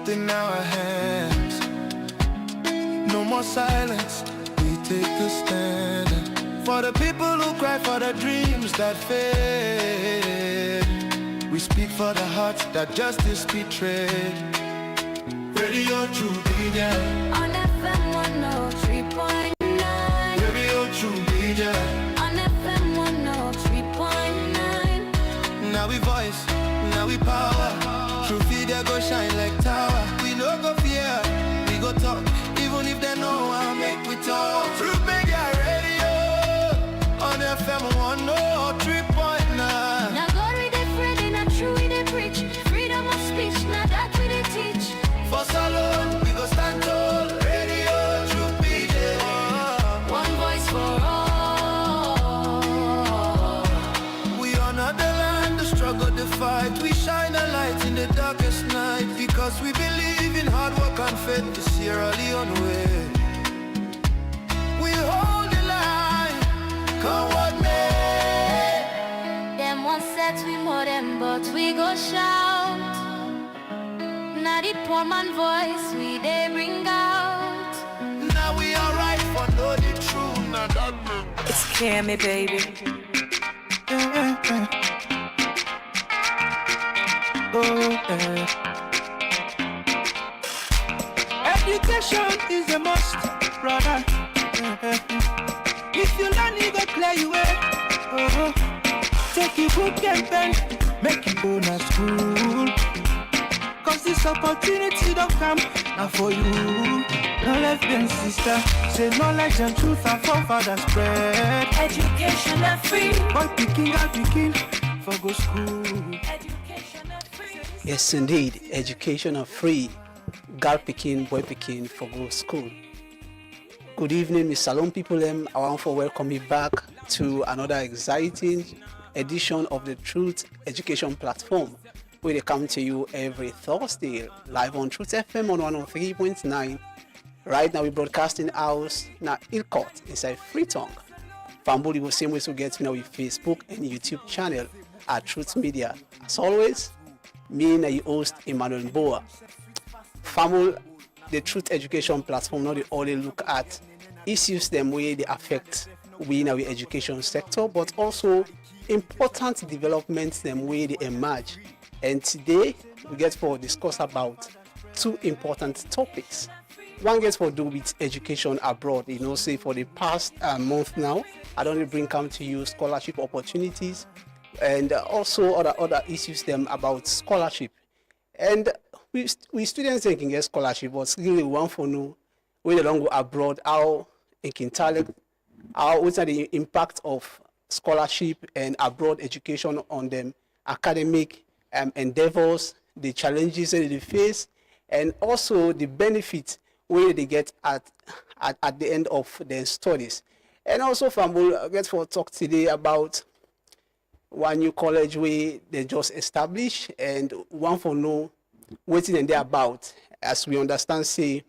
truth in our hands. No more silence, we take a stand. For the people who cry, for the dreams that fade. We speak for the hearts that justice betrayed. Radio True Media on FM 103.9. Radio True Media on FM 103.9. Now we voice, now we power. True Media go shine like tower. We no go fear, we go talk. Even if they know I'll make we talk. True Media Radio on FM 103.9. Now God we dey pray, now true we dey preach. Freedom of speech, now that we dey teach. For Salon, we go stand tall. Radio True Media. One voice for all. We honor the land, the struggle, the fight. We shine a light in the darkest night. Because we believe in hard work and faith to Sierra Leone way. We hold the line, come what may. Them one set we more them, but we go shout. Now the poor man voice we they bring out. Now we are right for know the truth. Now that It's Cammy, baby. Education is a must, brother. If you learn, it go clear you way. Take your book and pen, make you go to school. Cause this opportunity don't come now for you. No left behind, sister. Say knowledge and truth and forefathers spread. Education are free. Boy picking, girl picking, for go school. Education are free. Yes, indeed. Education are free. Girl picking, boy picking for go school. Good evening, Miss Salon people. I want to welcome you back to another exciting edition of the Truth Education Platform, where they come to you every Thursday live on Truth FM on 103.9. Right now, we're broadcasting out now Ilcourt inside Freetown. Fambuli will same way to get me now with Facebook and YouTube channel at Truth Media. As always, me and your host Emmanuel Boa. Famul, the Truth Education Platform, not only look at issues them way they affect we in our education sector, but also important developments them way they emerge. And today we get for discuss about two important topics. One gets for do with education abroad. You know, say for the past month now, I don't bring come to you scholarship opportunities and also other issues them about scholarship. And we students can get scholarship, but really we want to know when they don't go abroad, how it can tell what's the impact of scholarship and abroad education on them academic endeavors, the challenges that they face, and also the benefits where they get at the end of their studies. And also, we'll get for talk today about one new college where they just established, and one for know what they about. As we understand, say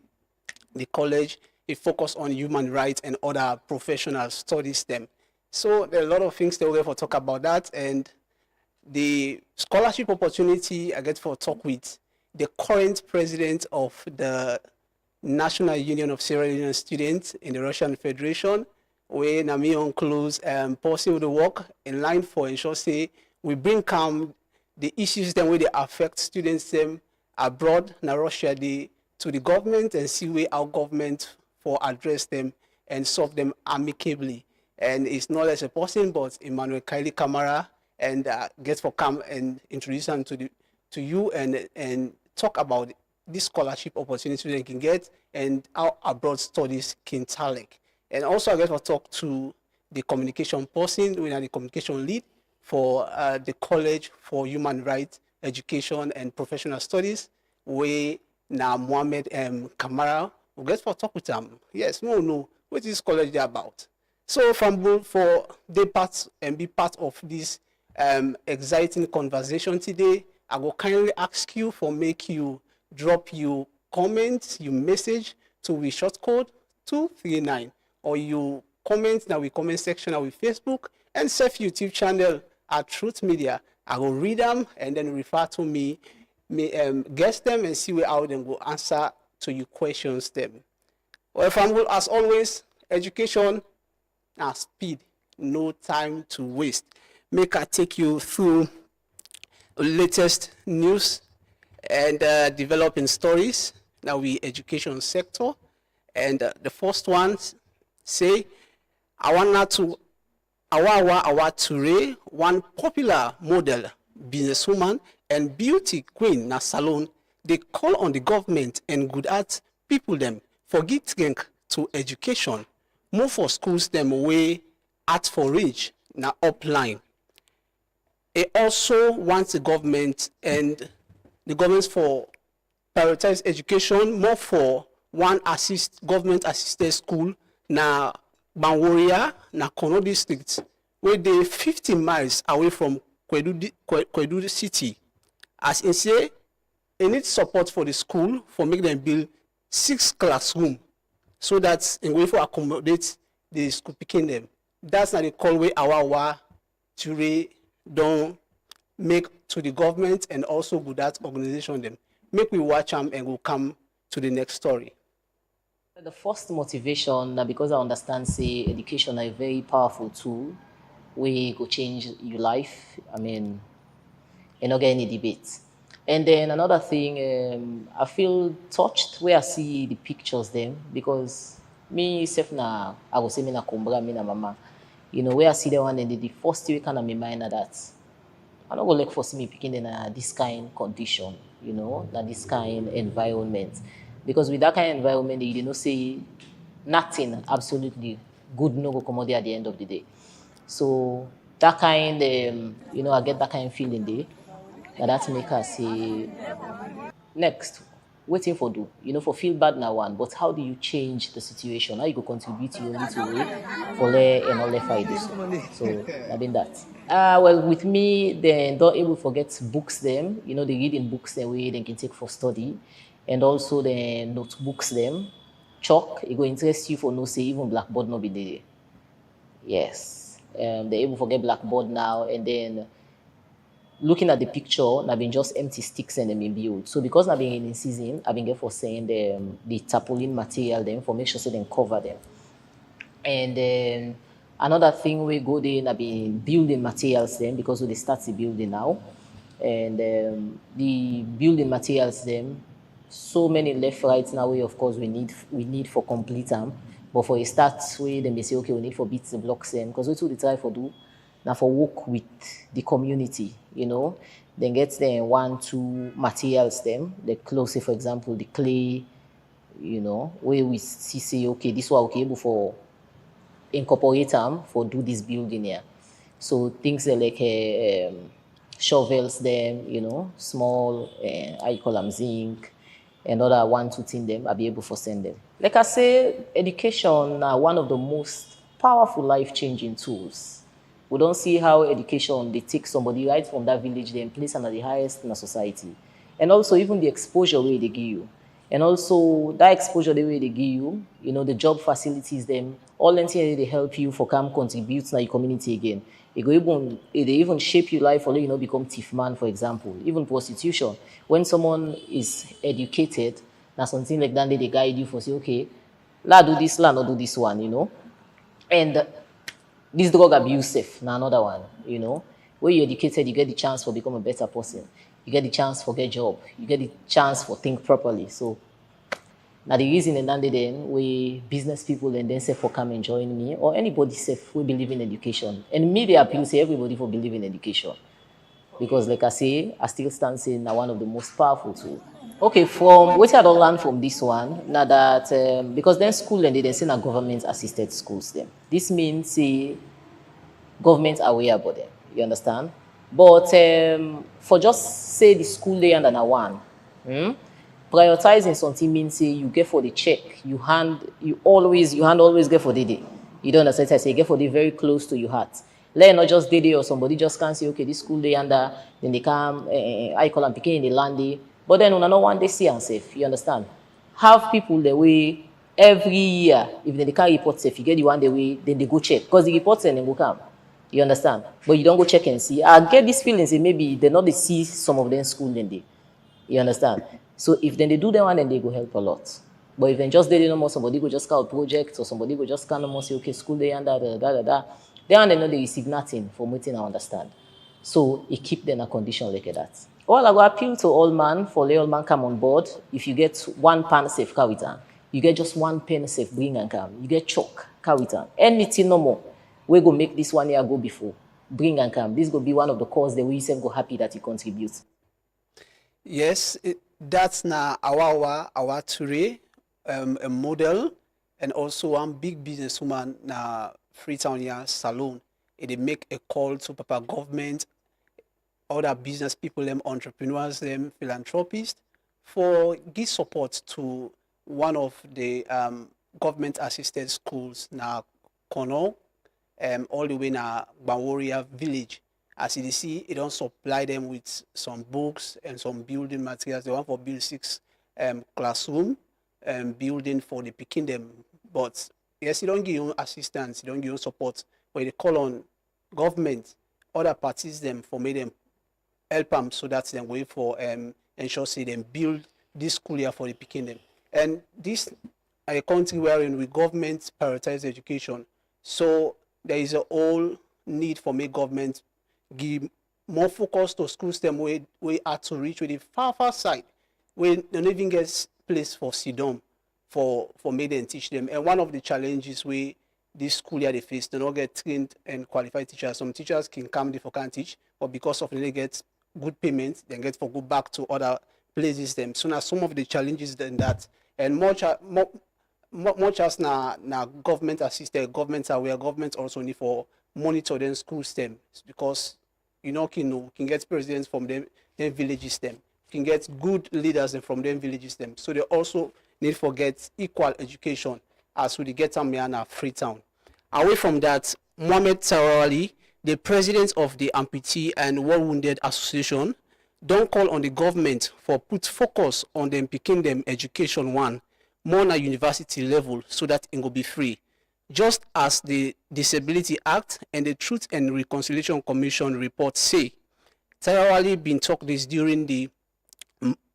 the college it focus on human rights and other professional studies them. So there are a lot of things that we'll get for talk about that, and the scholarship opportunity I get for talk with the current president of the National Union of Sierra Leonean Students in the Russian Federation, where Namion close pursuing the work in line for ensure say we bring calm the issues then where they affect students them abroad in Russia to the government and see where our government for address them and solve them amicably. And it's not as a person, but Emmanuel Kylie Kamara, and get for come and introduce them to you and talk about this scholarship opportunity they can get and how abroad studies can take. And also I get to talk to the communication person, we are the communication lead for the College for Human Rights Education and Professional Studies, where now Mohamed Kamara will get for talk with them. Yes, no, what is college they about? So for the part and be part of this exciting conversation today, I will kindly ask you for make you drop your comments, your message to we short code 239, or you comment now we comment section of Facebook and self YouTube channel at Truth Media. I will read them and then refer to me guess them and see where how they will answer to your questions them. Well, from as always, education and speed, no time to waste. Make I take you through latest news and developing stories. Now we education sector, and the first one say Awa Ture, one popular model businesswoman and beauty queen na salon, they call on the government and good art people them for getting to education, more for schools them way art for reach na upline. It also wants the government and the governments for prioritize education more for one government assisted school na Banworia na Kono district, where they 50 miles away from Kwedu city. As in say, it needs support for the school for make them build 6 classrooms so that in way for accommodate the school picking them. That's not the call way our Ture don't make to the government and also good at organization them. Make we watch them and we'll come to the next story. The first motivation, because I understand, say, education is a very powerful tool. We go change your life. I mean, you not get any debate. And then another thing, I feel touched where I see the pictures them, because me, self na, I go say me na kumbra, me na mama. You know, where I see the one and the first thing kind of my mind that I don't go look for see me picking in this kind of condition, you know, that this kind of environment. Because with that kind of environment, you don't say nothing absolutely good no go come out there at the end of the day. So that kind, you know, I get that kind of feeling there. That make us say, next, waiting for do, you know, for feel bad now one, but how do you change the situation? How you go contribute your little way for le and all the fight this. So I mean that. Well, with me, they don't able forget books them. You know, they read in books the way they can take for study. And also the notebooks them. Chalk, it will interest you for no say even blackboard no be there. Yes. They able forget blackboard now, and then looking at the picture, I've been just empty sticks and them in build. So because I've been in season, I've been for saying the tarpaulin material them for make sure so they cover them. And then another thing we go there, I've been building materials them because we start the building now. And the building materials them, so many left right now way of course we need for complete them. But for a start way, then they say okay we need for beats the blocks them because we too try for do now for work with the community, you know. Then get the 1, 2 materials them, the clothes, for example, the clay, you know, where we see say okay this one okay able for incorporate them for do this building here. So things like shovels them, you know, small how you call them zinc. And other 1, 2 things them, I'll be able to send them. Like I say, education is one of the most powerful life-changing tools. We don't see how education, they take somebody right from that village, they place them at the highest in the society. And also even the exposure way they give you. And also that exposure the way they give you, you know, the job facilities them, all them things they help you for come contribute to your community again. They even shape your life or you know become thief man, for example. Even prostitution. When someone is educated, now something like that they guide you for say, okay, la do this, la not do this one, you know. And this drug abuse now another one, you know. When you're educated, you get the chance for become a better person. You get the chance for get job. You get the chance for think properly. So now the reason and then we business people and then say for come and join me or anybody say we believe in education. And me they appeal say everybody for believe in education. Because like I say, I still stand saying now one of the most powerful tools. Okay, from what I don't learn from this one, now that because then school and they say now government assisted schools them. This means say government are aware about them. You understand? But for just say the school day and one. Prioritizing something means say you get for the check, you hand always get for the day. You don't understand? I say get for the very close to your heart. Let not just day or somebody just can't say okay this school day under then they come I call them picking in the land day. But then on another one they see and safe. You understand? Have people the way every year if they can't report safe, you get the one the way then they go check because the reports and then go come. You understand? But you don't go check and see. I get this feeling say maybe they not they see some of them school then they. You understand? So if then they do that one, then they go help a lot. But if then just they no more, somebody go just scout project or somebody go just kind of more say, okay, school day and da. Then they know they receive nothing from waiting I understand. So it keep them a condition like that. All I go appeal to all man for let all man come on board. If you get one pan safe carry it on. You get just one pen safe bring and come. You get chalk carry it on. Anything no more. We go make this 1 year go before. Bring and come. This go be one of the cause that we yourself go happy that you contribute. Yes, that's now our Ture, a model, and also one big businesswoman na Freetown here Salon. They make a call to Papa government, other business people, them entrepreneurs, them philanthropists, for give support to one of the government assisted schools na Kono, all the way na Banworia village. As you see, it don't supply them with some books and some building materials. They want for build 6 classroom building for the picking them. But yes, you don't give you assistance, you don't give you support. But they call on government, other parties them for make them help them so that they wait for ensure say them build this school here for the picking them. And this a country wherein we government prioritize education. So there is a whole need for make government give more focus to schools them we are to reach with the far side where they don't even get place for sit-down for make them teach them. And one of the challenges we this school here they face, they don't get trained and qualified teachers. Some teachers can come they for can't teach, but because of they get good payment, they get for go back to other places them. So now some of the challenges than that, and much as now government assisted, governments are where governments also need for monitor them school STEM, because you know can get presidents from them villages them, can get good leaders from them villages them. So they also need for get equal education as we get them here in Freetown. Away from that, Mohamed Tarawali, the president of the Amputee and War Wounded Association, don't call on the government for put focus on them picking them education one more at university level so that it will be free. Just as the Disability Act and the Truth and Reconciliation Commission report say. Tarawali been talked this during the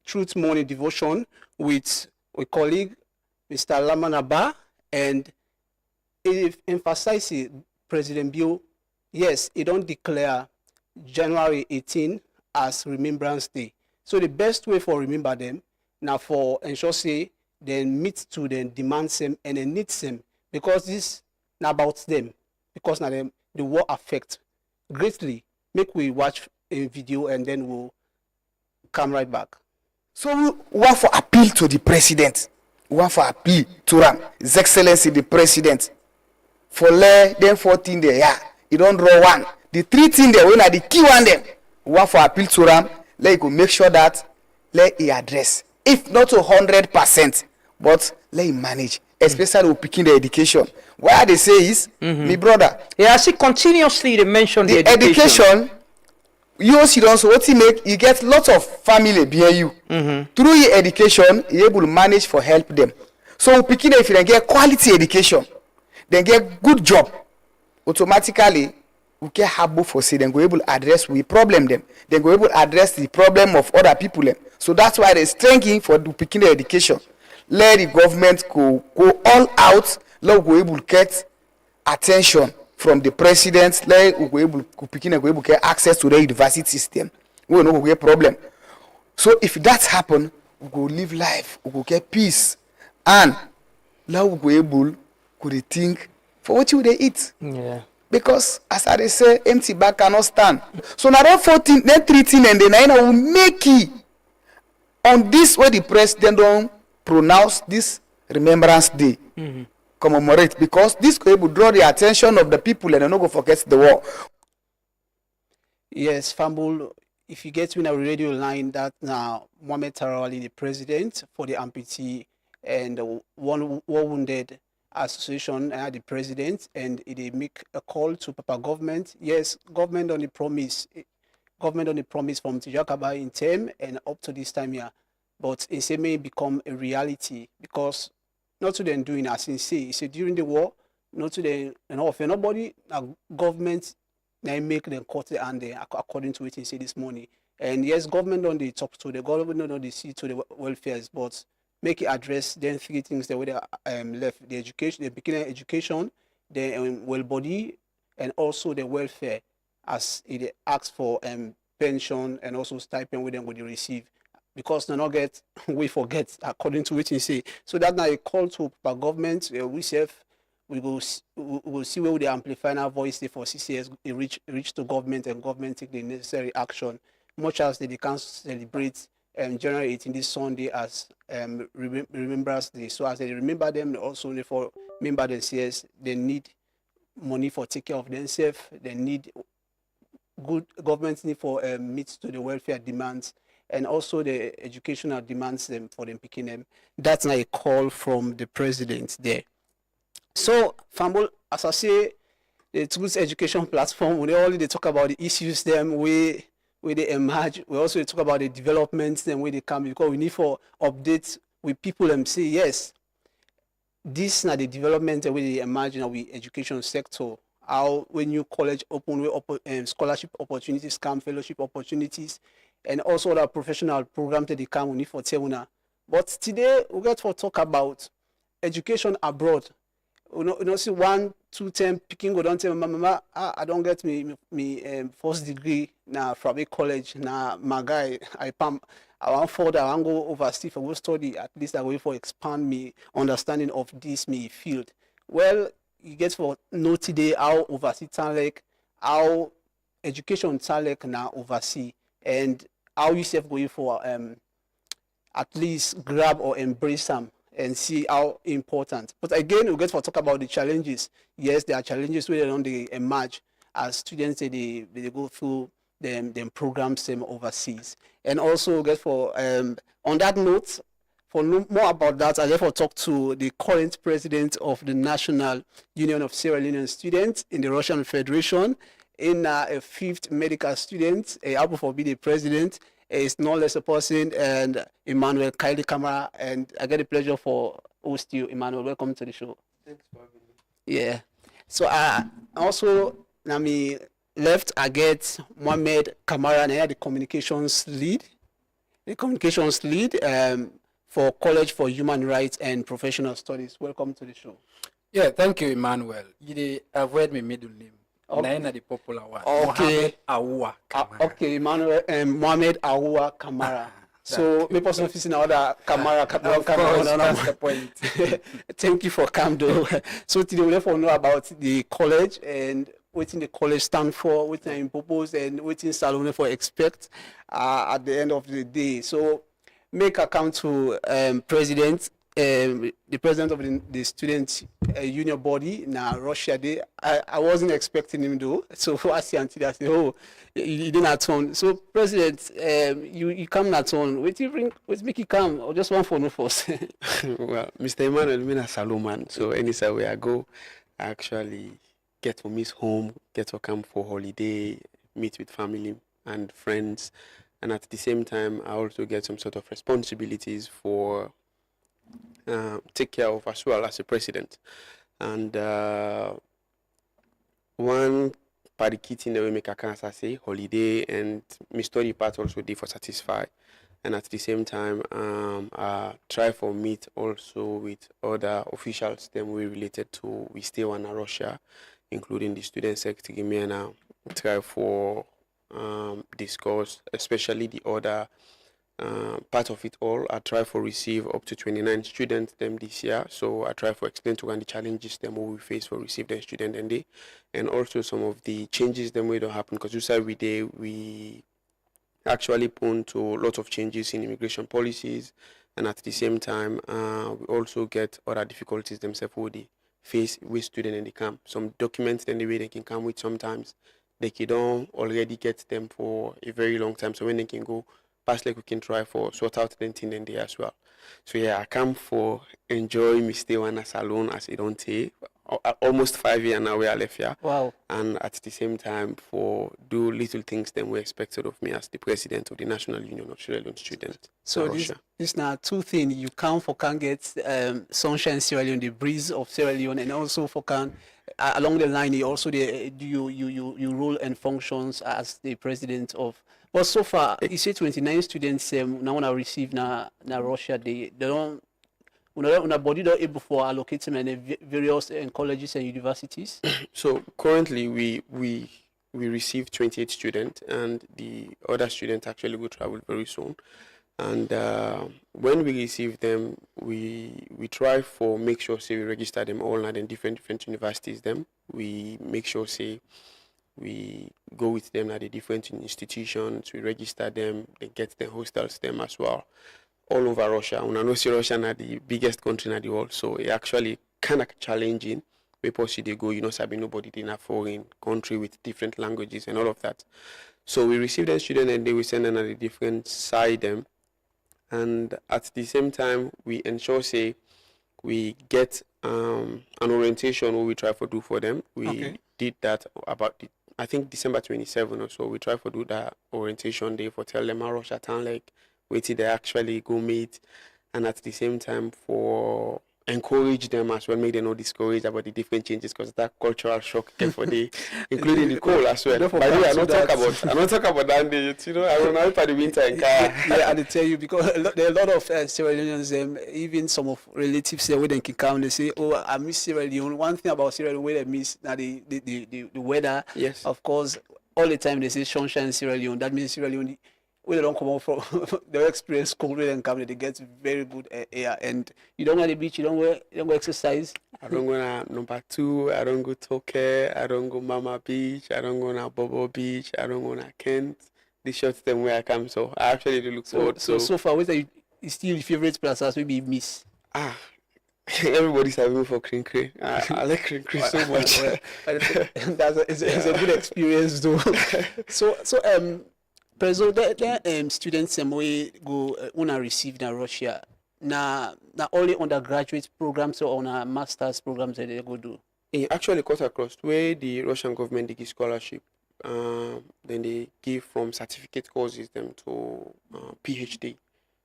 Truth Morning Devotion with a colleague, Mr. Lamanaba, and it emphasizes President Bill, yes, he don't declare January 18 as Remembrance Day. So the best way for remember them, now for ensure say, then meet to them, demands them, and then needs them. Because this not about them, because now the war affect greatly. Make we watch a video and then we'll come right back. So we want for appeal to the president. We want for appeal to His Excellency the President. For them 14 there, yeah, you don't draw one. The 3 things there, when are the key one them. We want for appeal to let you make sure that let he address. If not to 100%, but let him manage. Especially with picking the education. Why they say is, my brother. Yeah, I see continuously they mention the education. You see also what he make, you get lots of family behind you. Through your education, you able to manage for help them. So picking if you then get quality education, then get good job, automatically we get able for say then go able to address we problem them. Then go able to address the problem of other people them. So that's why they're strengthening for the picking the education. Let the government go all out. Let we able to get attention from the president. Let we able to get access to the university system. We will not get problem. So if that happen, we go live life. We go get peace, and let we go able to think for what you they eat. Yeah. Because as I say, empty bag cannot stand. So now that 14, that 13, and then I will make it on this way the president don't pronounce this Remembrance Day, commemorate, because this will draw the attention of the people and not go forget the war. Yes, Fambul, if you get me on a radio line, that now Mohamed Tarawali, the president for the Amputee and the War Wounded Association, the president, and they make a call to Papa government. Yes, government on the promise from Tijakaba in term and up to this time here. But it may become a reality because not to them doing as in say during the war, not to them nobody government they make them cut the hand there according to what he said this morning. And yes, government don't they talk to the government don't they see to the welfares, but make it address then three things that were left: the education, the beginning education, the well body, and also the welfare, as it asks for pension and also stipend with them would you receive, because they not get we forget according to what you say. So that now a call to government. We self we will see where they amplify our voice there for CCS reach to government, and government take the necessary action. Much as they can celebrate January 18 this Sunday as Remembrance Day. So as they remember them, they also for remember themselves, they need money for take care of themselves. They need good government need for meet to the welfare demands, and also the educational demands them for them picking them. That's not a call from the president there. So Fambol, as I say, the Tools Education Platform, we only talk about the issues them where they emerge. We also talk about the developments and where they come, because we need for updates with people and say yes, this is the development and where they emerge in our education sector. How when new college open, where scholarship opportunities come, fellowship opportunities, and also other professional programs that they come. We need for Teuna. But today we got to talk about education abroad. You know, see 1, 2, 10 picking go down tell mama, I don't get me first degree na from a college na my guy I want further, I want go overseas for go study, at least I go for expand me understanding of this me field. Well, you get for know today how overseas talent, how education talent na overseas, and how you self going for at least grab or embrace them and see how important. But again, we get to talk about the challenges. Yes, there are challenges where they emerge as students they go through them programs them overseas. And also we get for on that note, for more about that, I therefore talk to the current president of the National Union of Sierra Leonean Students in the Russian Federation, in a fifth medical student, able for be the president. Is no less a person, and Emmanuel Kylie Camara, and I get the pleasure for host you, Emmanuel. Welcome to the show. Thanks for having me. Yeah. So also me left I get Mohamed Camara, and I the communications lead. For College for Human Rights and Professional Studies. Welcome to the show. Yeah, thank you, Emmanuel. You did avoid my middle name. Okay. Naina the popular one. Okay. Mohamed Aoua Camara. Okay, Emmanuel Mohamed Aoua Camara. So me person facing other Camara. Of course, that's the point. Thank you for coming though. So today we therefore know about the college and what the college stand for, what I propose, and what Salone for expect at the end of the day. So make account to president. The president of the student union body now Russia day. I wasn't expecting him though, so I see until I say, oh, you didn't atone. So president, you come at on. What you bring? What make you come? Or just one for no force? Well, Mr. Emmanuel, me a Salomon. So anytime where I go, I actually get to miss home, get to come for holiday, meet with family and friends, and at the same time, I also get some sort of responsibilities for take care of as well as a president. And one part of the thing that we make a cancer say holiday, and my study part also did for satisfy. And at the same time, I try for meet also with other officials them we related to we stay on Russia, including the student secretary, and I try for discuss, especially the other part of it all. I try for receive up to 29 students them this year. So I try for explain to them the challenges them we face for receive the student and they, and also some of the changes them we don't happen, because you say every day we actually prone to a lot of changes in immigration policies, and at the same time we also get other difficulties themselves who they face with students in the camp. Some documents then the way they can come with sometimes they don't already get them for a very long time, so when they can go past like we can try for sort out the thing in there as well. So yeah, I come for enjoy me stay one as alone as I don't take. almost 5 years now where I left here. Wow. And at the same time for do little things that were expected of me as the president of the National Union of Sierra Leone Students. So in this Russia. this now two things you can get sunshine Sierra Leone, the breeze of Sierra Leone, and also for can along the line you also you role and functions as the president of. But so far you say 29 students now when I receive now Russia they don't. Una body don't able for allocate them in various colleges and universities. So currently we receive 28 students, and the other students actually will travel very soon. And when we receive them, we try for make sure say we register them all at in different universities. Them we make sure say we go with them at the different institutions. We register them. They get the hostels them as well. All over Russia. I know Russia is the biggest country in the world, so it actually kind of challenging. People see they go, sabi nobody in a foreign country with different languages and all of that. So we receive the students and they will send them at a different side them. And at the same time, we ensure say we get an orientation what we try to do for them. We did that about I think December 27 or so. We try to do that orientation day for tell them how Russia town like wait till they actually go meet, and at the same time for encourage them as well, make them not discouraged about the different changes because that cultural shock for the including the cold as well. By the way, I don't talk about that day, I don't know for the winter in car. Yeah, I tell you because there are a lot of Sierra Leoneans, even some of relatives say when they can come, they say, "Oh, I miss Sierra Leone." One thing about Sierra Leone, where they miss now the weather. Yes. Of course, all the time they say sunshine in Sierra Leone. That means Sierra Leone. When they don't come out from the experience cold and come, they get very good air. And you don't go to the beach, you don't go exercise. I don't go to number 2, I don't go Toke, I don't go Mama Beach, I don't go to Bobo Beach, I don't go to Kent. The short term where I come, so I actually do look forward. So far, what is still your favorite places maybe miss? Everybody's having for Crinkry. I like Crinkry so much. It's a good experience though. So Preso, the students we go una receive in Russia. Na only undergraduate programs or on a master's programs that they go do. It actually cut across where the Russian government they give scholarship. Then they give from certificate courses them to PhD.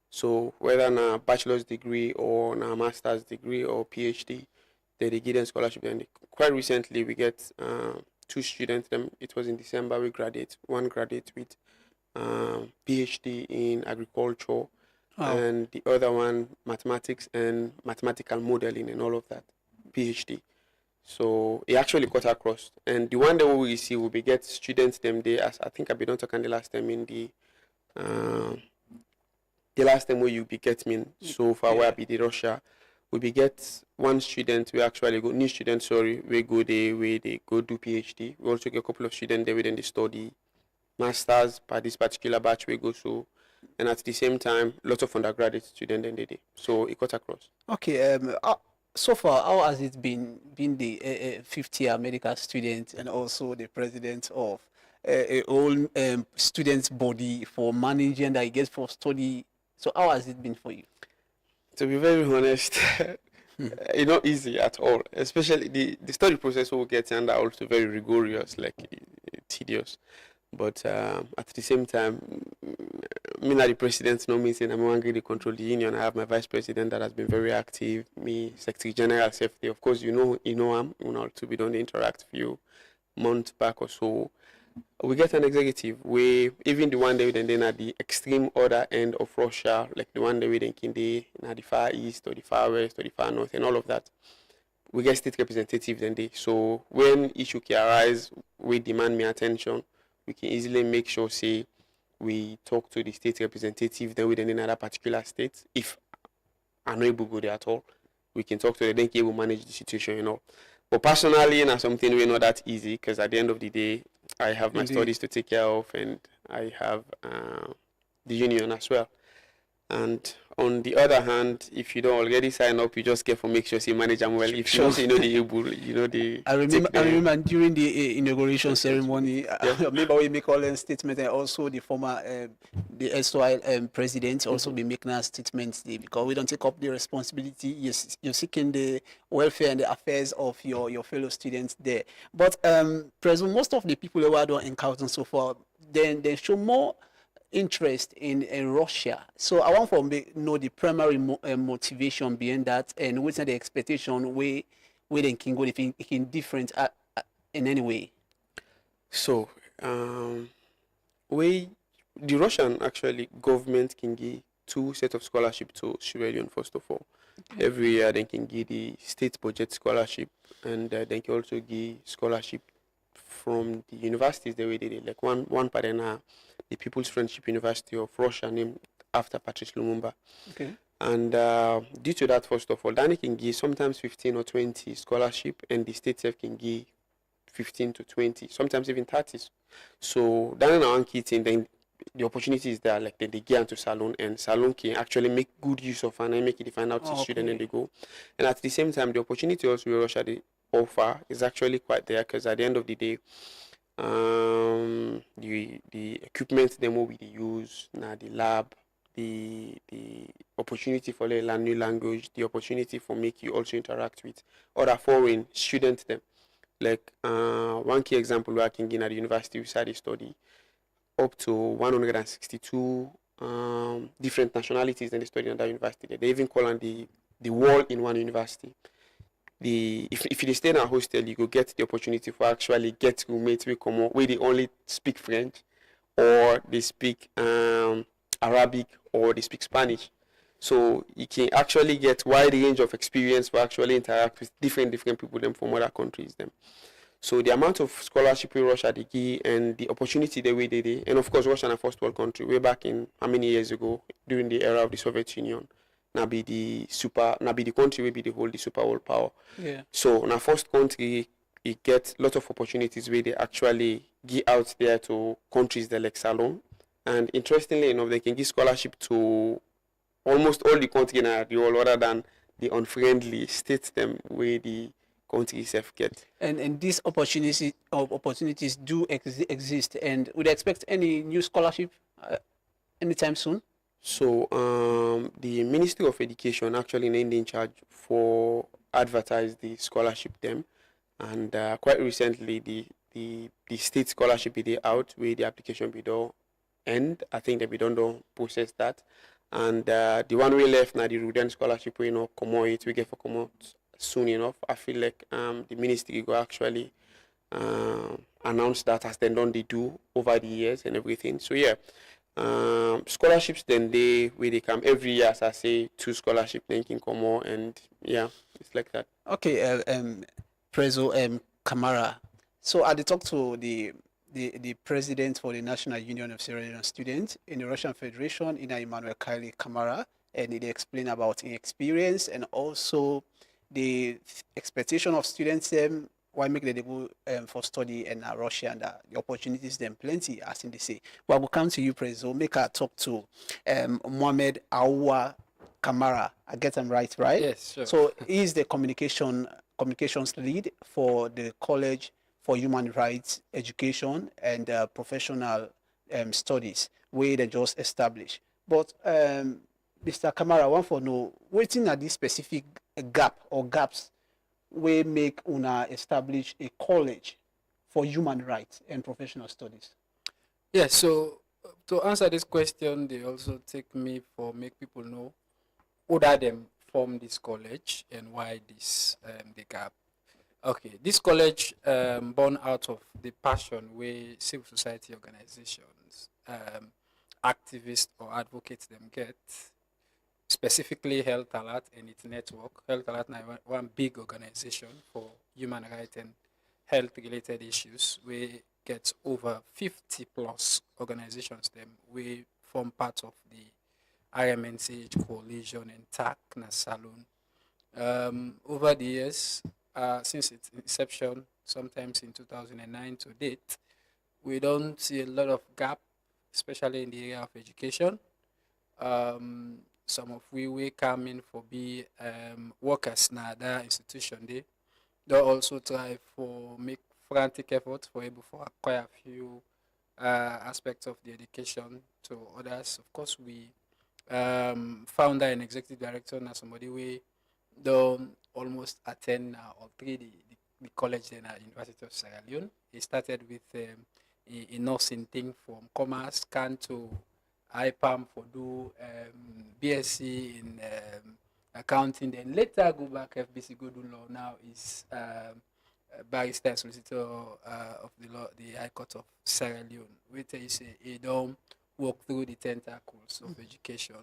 So whether na bachelor's degree or na master's degree or PhD, they give them scholarship. And quite recently we get 2 students. Them it was in December we graduate. One graduate with PhD in agriculture, and the other one mathematics and mathematical modeling and all of that, PhD. So it actually cut across. And the one that we will see will be get students them there, as I think I've been talking the last time in the last time where you be get me so far where I be the Russia, we be get one student we actually go new student we go there where they go do PhD. We also get a couple of students there within the study masters by this particular batch we go so, and at the same time lots of undergraduate students in the day. So it cut across. Okay, so far how has it been the 50th medical student and also the president of a whole students body for managing that I guess for study? So how has it been for you? To be very honest, it's not easy at all, especially the study process will get under also very rigorous, like tedious. But at the same time, me not the president, no means I'm angry to control the union. I have my vice president that has been very active. Me, Secretary General Safety. Of course, you know him. To be done interact few months back or so. We get an executive where even the one day then at the extreme other end of Russia, like the one day we think in the far east or the far west or the far north and all of that. We get state representatives then they. So when issue can arise, we demand me attention. We can easily make sure, say, we talk to the state representative then within another particular state. If I'm not able to go there at all, we can talk to them, then can manage the situation, But personally, something we're not that easy because at the end of the day, I have my studies to take care of and I have the union as well. And on the other hand, if you don't already sign up, you just get for make sure you manage them well. If Sure. you also you know the able, you know the. I remember, take I the- remember during the inauguration ceremony, Yeah. maybe we make all a statement, and also the former, the erstwhile president also be making a statement there, because we don't take up the responsibility. Yes, you're seeking the welfare and the affairs of your fellow students there. But President, most of the people who I don't encounter so far, then they show more interest in Russia. So I want to know the primary motivation behind that, and what's the expectation we then can go if it can different in any way. So, we the Russian actually government can give two set of scholarship to Sierra Leone first of all. Every year they can give the state budget scholarship, and they can also give scholarship from the universities the way they did. Like one partner, the People's Friendship University of Russia, named after Patrice Lumumba. Okay. And due to that, first of all, Danny can give sometimes 15 or 20 scholarship, and the state self can give 15 to 20, sometimes even 30. So Danny now kidding, then the opportunity is there, like they get into Salon, and Salon can actually make good use of and make it find out to student and they go. And at the same time, the opportunity also with Russia they offer is actually quite there, because at the end of the day, the equipment demo we use now, the lab, the opportunity for learn new language, the opportunity for make you also interact with other foreign students them. Like one key example where I can give at the university we started study up to 162 different nationalities in the study at that university. They even call on the world in one university. If you stay in a hostel, you go get the opportunity for actually get roommates we come where they only speak French, or they speak Arabic, or they speak Spanish. So you can actually get wide range of experience for actually interact with different people them from other countries them. So the amount of scholarship in Russia they give, and the opportunity the way they did, and of course Russia is a first world country way back in how many years ago during the era of the Soviet Union. Now be the country will be the whole the super world power. Yeah. So now first country it get lot of opportunities where they actually give out there to countries that like Salon. And interestingly enough, they can give scholarship to almost all the countries in the world, other than the unfriendly states them where the countries have get. And these opportunities do exist, and would expect any new scholarship anytime soon. So the Ministry of Education actually named in charge for advertise the scholarship them, and quite recently the state scholarship be out where the application be done, and I think they be done don't process that, and the one we left now the Ruden scholarship we come out we get for come out soon enough. I feel like the ministry go actually announce that as they done they do over the years and everything. So yeah. Scholarships then they come every year, as I say, 2 scholarship then can come out, and yeah, it's like that. Okay, Prezo Kamara. So I did talk to the president for the National Union of Sierra Leone Students in the Russian Federation, Ina Emmanuel Kylie Kamara, and he explained about his experience and also the expectation of students why make them go for study in Russia, and the opportunities them plenty, as in they say. Well, we'll come to you, President. Make a talk to Mohamed Awa Kamara. I get them right? Yes, sure. So he's the communications lead for the College for Human Rights Education and Professional Studies, where they just established. But Mr. Kamara, I want to know, waiting at this specific gap or gaps we make una establish a college for human rights and professional studies? Yeah, so to answer this question, they also take me for make people know who are them form this college and why this the gap. Okay, this college born out of the passion where civil society organizations, activists or advocates them get, specifically Health Alert and its network. Health Alert is one big organization for human rights and health-related issues. We get over 50 plus organizations them. We form part of the RMNCH Coalition and TAC na Salon. Over the years, since its inception, sometimes in 2009 to date, we don't see a lot of gap, especially in the area of education. some of we come in for be workers na that institution they also try for make frantic efforts for able for acquire a few aspects of the education to others. Of course, we founder and executive director now somebody we don't almost attend now or three the college then at University of Sierra Leone. He started with a nursing thing from commerce, can to IPAM for do BSc in accounting, then later go back FBC go do law. Now is barrister and solicitor of the law, the High Court of Sierra Leone. We tell you say he don't walk through the tentacles of education.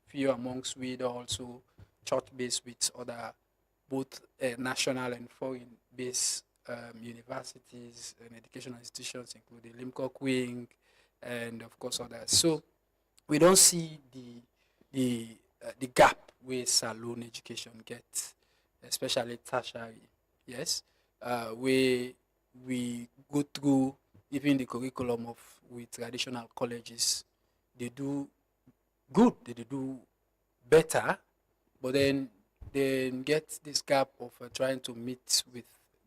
Few amongst we don't also church-based with other both national and foreign-based universities and educational institutions, including Limcock Wing, and of course others. So we don't see the gap where saloon education gets, especially tertiary. Yes, where we go through even the curriculum of with traditional colleges, they do good, they do better, but then they get this gap of trying to meet with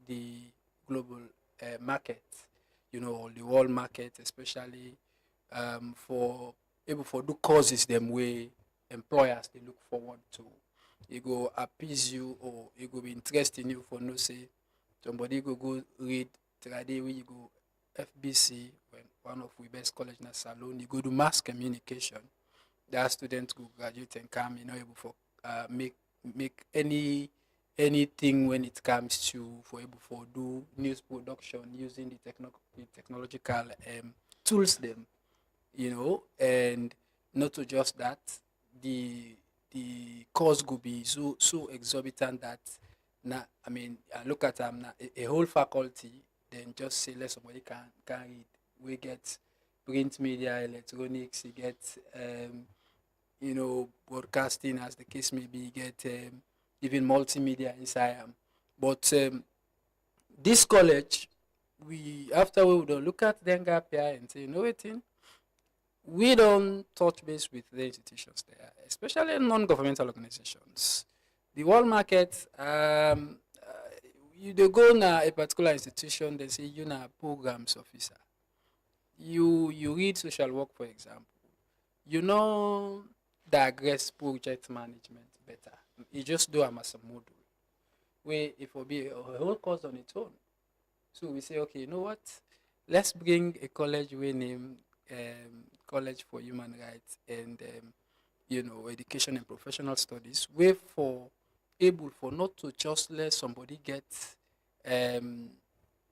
the global market, you know, or the world market, especially for able for do courses them way employers they look forward to. It go appease you or it go be interested in you for no say somebody go read today where you go FBC when one of we best college na Salone, you go do mass communication. That student go graduate and come, you know, able for make anything when it comes to for able for do news production using the technological tools them, you know, and not to just that, the cost could be so exorbitant that now I mean I look at a whole faculty then just say let somebody can read. We get print media, electronics, you get you know, broadcasting as the case may be, get even multimedia inside. But this college, we after we don't look at the gap here and say, you know what, we don't touch base with the institutions there, especially non-governmental organizations. The world market, you they go na a particular institution, they say you na programs officer. You read social work, for example. You know digress project management better. You just do them as a module. Where it will be a whole course on its own. So we say, okay, you know what? Let's bring a college we name College for Human Rights and you know, Education and Professional Studies, where for able for not to just let somebody get a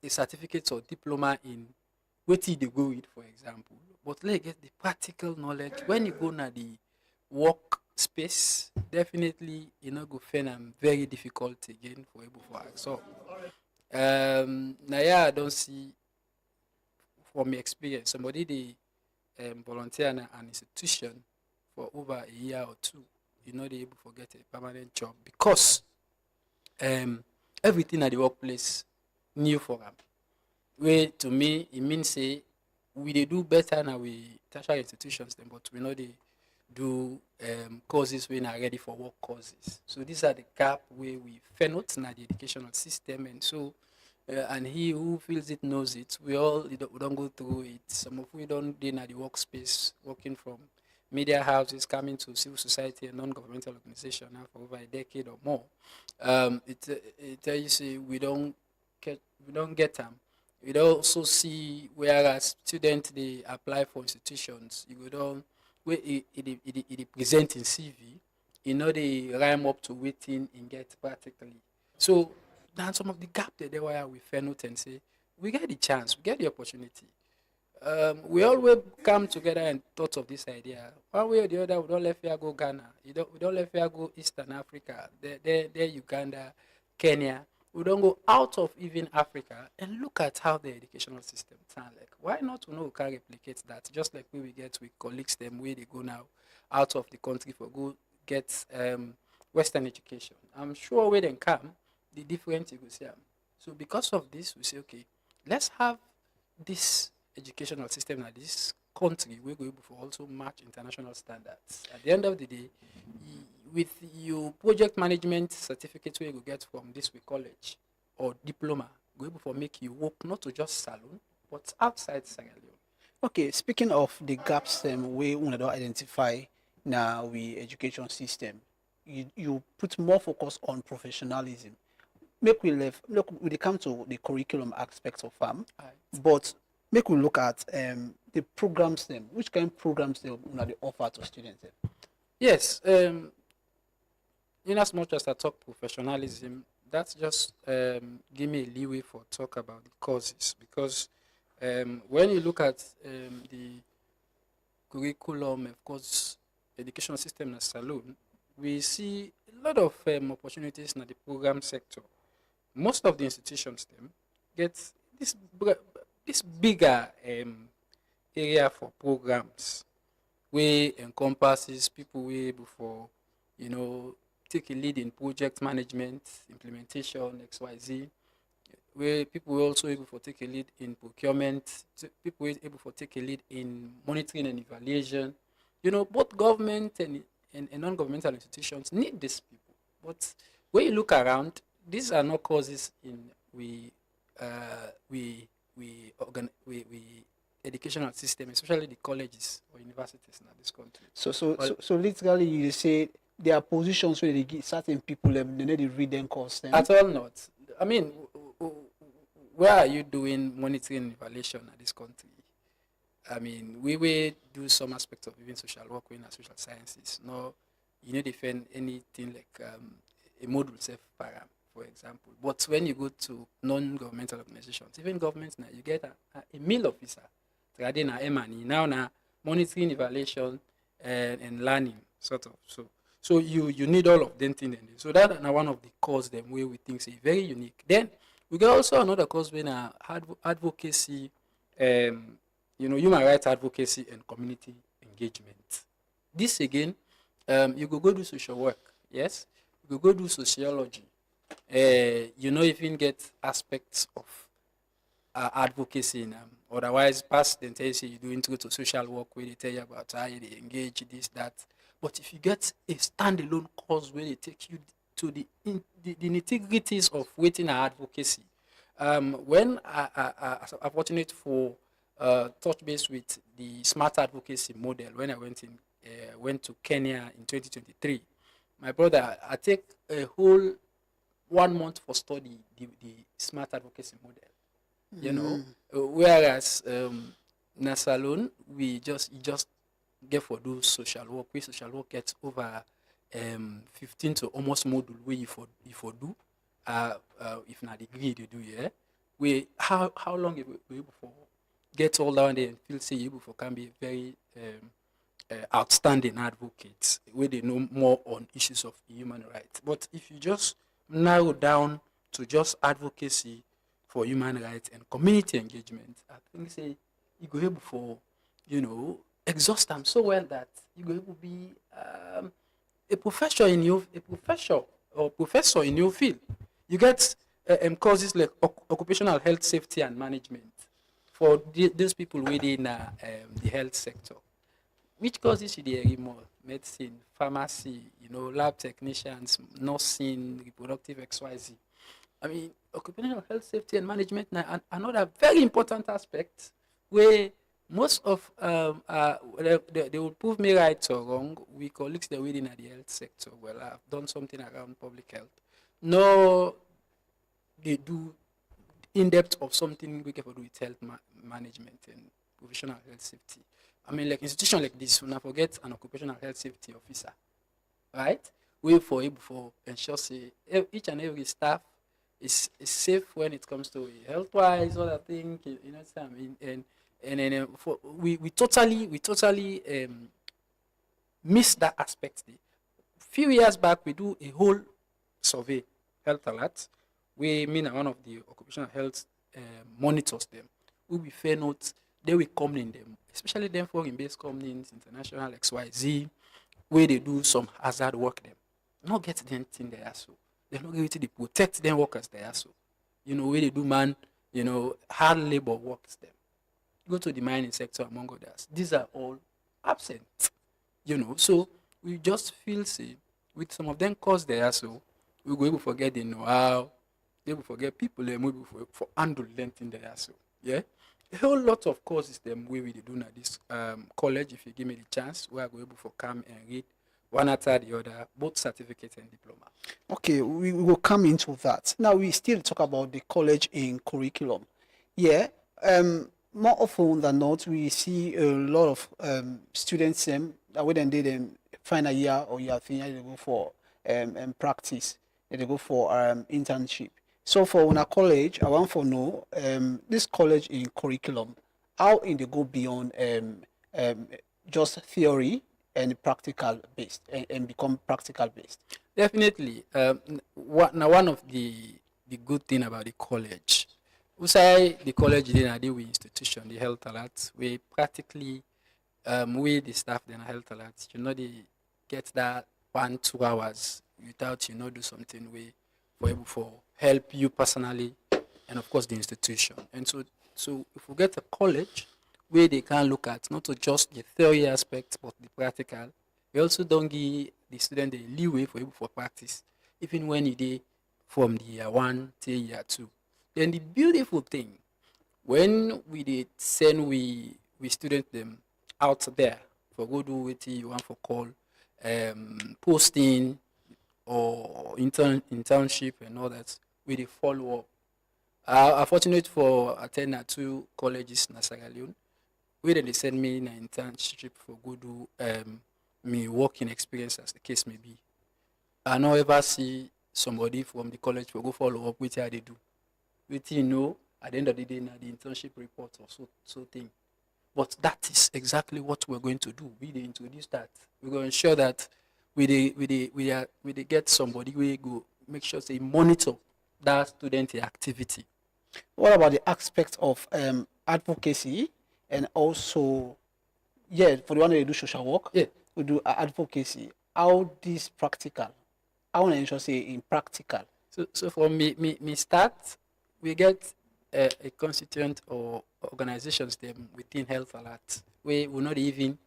certificate or diploma in what they go with, for example, but let get the practical knowledge. When you go na the work space, definitely you know go find them very difficult again for able for act. So now yeah, I don't see from my experience somebody they volunteer in an institution for over a year or two, you know they able to get a permanent job because everything at the workplace new for them. Way to me it means say we they do better now we tertiary institutions them, but we know they do courses when are ready for work courses. So these are the gap where we fail not in the educational system, and so and he who feels it knows it. We don't go through it. Some of we don't in the workspace, working from media houses, coming to civil society and non-governmental organization now for over a decade or more. It tells you say we don't get them. We don't also see whereas students they apply for institutions, you don't where it present in CV, you know they rhyme up to waiting and get practically. So now some of the gap there where we fail not and say we get the chance, we get the opportunity. We always come together and thought of this idea. One way or the other, we don't let fear go Ghana. We don't let fear go Eastern Africa. There Uganda, Kenya. We don't go out of even Africa and look at how the educational system sound like. Why not we can replicate that? Just like we get with colleagues them where they go now out of the country for go get Western education. I'm sure when they come, the difference you will see. So because of this, we say, okay, let's have this educational system at this country we go able for also match international standards. At the end of the day, with your project management certificate where you go get from this we college or diploma, go able for make you work not to just salon, but outside Sierra Leone. Okay, speaking of the gaps we want to identify now we education system, you put more focus on professionalism. Make we left look we dey come to the curriculum aspect of farm, but make we look at the programs them. Which kind of programs they offer to students them? Yes, in as much as I talk professionalism, that's just give me a leeway for talk about the courses because when you look at the curriculum, of course, education system in Salone, we see a lot of opportunities in the program sector. Most of the institutions them get this bigger area for programs, where encompasses people way able for take a lead in project management, implementation, XYZ, where people were also able to take a lead in procurement, people were able to take a lead in monitoring and evaluation. Both government and non-governmental institutions need these people. But when you look around, these are not courses in we educational system, especially the colleges or universities in this country. So literally you say there are positions where they give certain people they need to read them course then? At all not. I mean, where are you doing monitoring and evaluation in this country? I mean, we will do some aspects of even social work in social sciences. No, you need to defend anything like a module self-param, for example. But when you go to non-governmental organizations, even governments now, you get a mill officer, regarding M&E, now monitoring, evaluation, and learning, sort of. So you need all of them things. So that is one of the courses them where we think is very unique. Then we got also another course when advocacy, human rights advocacy and community engagement. This again, you go do social work, yes. You go do sociology. Even get aspects of advocacy in otherwise past then tell you say you do intro to social work where they tell you about how they engage this, that. But if you get a standalone course where they take you to the nitty-gritties of waiting advocacy, when I'm fortunate for touch base with the smart advocacy model when I went to Kenya in 2023, my brother, I take a whole 1 month for study the smart advocacy model. Whereas Nasalone, you just get for do social work. We social work gets over 15 to almost module where you for do if not degree you do, yeah. We how long you able for get all down there and feel say you able for can be very outstanding advocates where they know more on issues of human rights. But if you just narrow down to just advocacy for human rights and community engagement, I think say you go able for exhaust them so well that you go able to be a professor in your field. You get courses like occupational health safety and management for those people within the health sector. Which courses should they read more? Medicine, pharmacy, lab technicians, nursing, reproductive XYZ. I mean, occupational health safety and management now another very important aspect where most of they will prove me right or wrong. We colleagues that within the health sector. Well, I've done something around public health. No, they do in depth of something we can do with health management and professional health safety. I mean, like institution like this, when I forget an occupational health safety officer, right? We for able for ensure say each and every staff is safe when it comes to health wise, all that thing. What I mean? And then we totally miss that aspect. Few years back, we do a whole survey, Health Alert. We mean one of the occupational health monitors them. We will fair note, they will come in them, especially them foreign-based companies, international XYZ, where they do some hazard work them. Not get them thing there so. They're not going to protect them workers there so. Where they do hard labor works them. go to the mining sector, among others. These are all absent, So we just feel, say, with some of them cause there, so we go able to forget the know-how, able to forget people, and we able for handle length in there, so yeah. A whole lot of courses them we will do at this college. If you give me the chance, we are going to come and read one after the other, both certificate and diploma. Okay, we will come into that. Now we still talk about the college in curriculum. Yeah, more often than not, we see a lot of students when they then final year or year 3 they go for practice, they go for internship. So for our college, I want to know this college in curriculum, how in they go beyond just theory and practical based and become practical based. Definitely. One of the good thing about the college, we say the college is a institution, the health alert, we practically we the staff then health alert, they get that 1-2 hours without do something we for able for help you personally and of course the institution. And so if we get a college where they can look at not just the theory aspect but the practical, we also don't give the student the leeway for able for practice, even when you did from the year 1 till year 2. Then the beautiful thing, when we did send we student them out there for go do what you want for call posting or internship and all that, with the follow up. I'm fortunate for attending 2 colleges in Sierra Leone, where they send me an internship for go do me working experience as the case may be. I don't ever see somebody from the college for go follow up with how they do. With at the end of the day, now the internship report or so thing. But that is exactly what we're going to do. We introduce that. We're going to ensure that we get somebody we go make sure they monitor that student activity. What about the aspect of advocacy and also, for the one that do social work, we do advocacy. How this practical? I want to ensure say in practical. So for me start, we get a constituent or organizations them within Health Alert. We will not even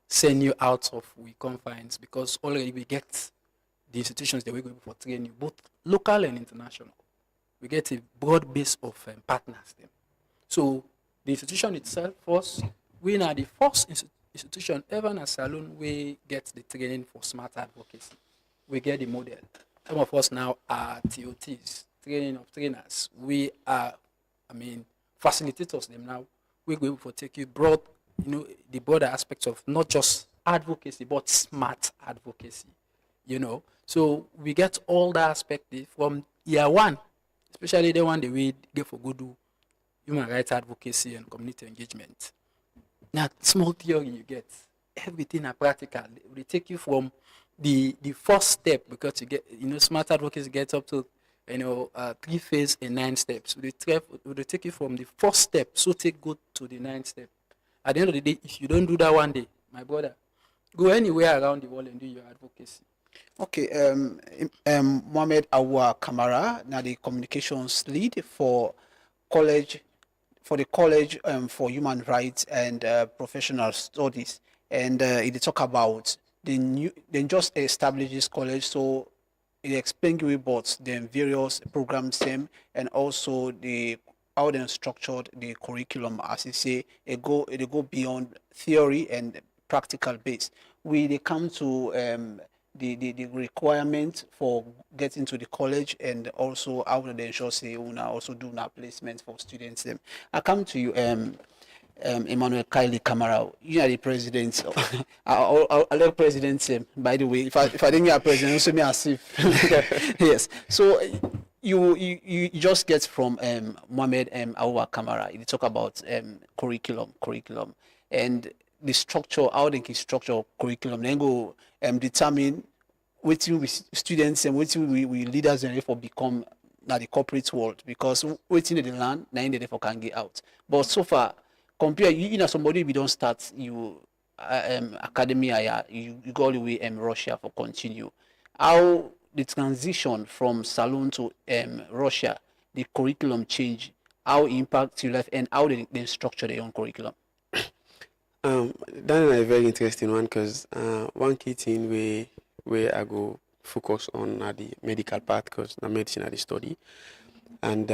send you out of we confines because already we get the institutions that we're going for train you, both local and international. We get a broad base of partners them. So the institution itself first, we are the first institution ever in a salon we get the training for smart advocacy. We get the model. Some of us now are TOTs, training of trainers. We are, facilitators them now. We're going to take you broad, the broader aspects of not just advocacy, but smart advocacy, So we get all that aspect from year 1, especially the one that we get for go do human rights advocacy and community engagement. Now, small theory you get, everything are practical. They take you from the first step because you get, smart advocacy gets up to 3 phase and 9 steps. They take you from the first step, so take go to the 9th step. At the end of the day, if you don't do that one day, my brother, go anywhere around the world and do your advocacy. Okay, Mohamed Awa Kamara, now the communications lead for the college for human rights and professional studies, and he talk about they just established this college, so it explain you about the various programs them and also how they structured the curriculum, as you say, they go beyond theory and practical base. They come to the requirement for getting to the college and also how they ensure say una also do na placement for students. I come to you, Emmanuel Kylie Kamara. You are the president. I like president. By the way, if I didn't get a president, also me as if yes. So you just get from Mohamed Awa Kamara. You talk about curriculum, and the structure, how they can structure curriculum. Then go determine what we students and what we leaders and for become now the corporate world, because waiting they learn, now they for can get out. But so far, compare somebody we don't start you academia, you go all the way Russia for continue. How the transition from Salon to Russia, the curriculum change, how it impacts your life, and how they structure their own curriculum? That is a very interesting one because one key thing where I go focus on the medical part because the medicine I study. And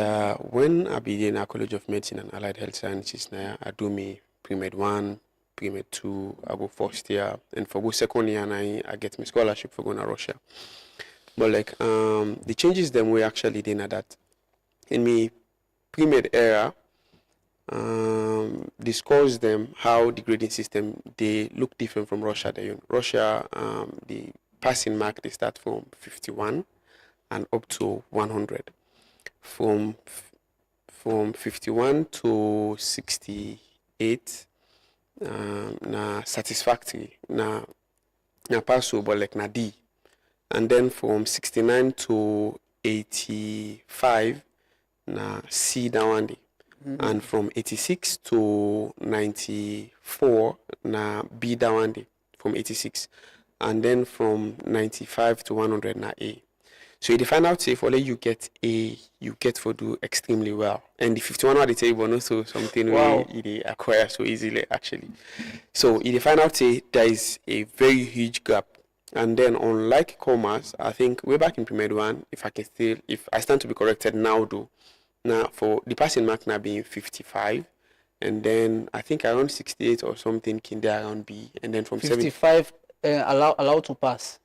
when I began at College of Medicine and Allied Health Sciences, now I do me pre-med 1, pre-med 2, I go first year, and for go second year, and I get my scholarship for going to Russia. But like the changes them we actually did at that in me pre-med era, discuss them how the grading system they look different from Russia. Russia, the passing mark they start from 51 and up to 100. From 51 to 68 na satisfactory na pass but like na D, and then from 69 to 85 na C that one day, and from 86 to 94 na B that one day from 86, and then from 95 to 100 na A. So you find out say if only you get A, you get for do extremely well. And the 51 at the table also something Wow. they acquire so easily actually. So you find out say there is a very huge gap. And then unlike commerce, I think way back in pre-med 1, if I stand to be corrected now though, now for the passing mark now being 55, and then I think around 68 or something kinder around B, and then from 55 allowed to pass.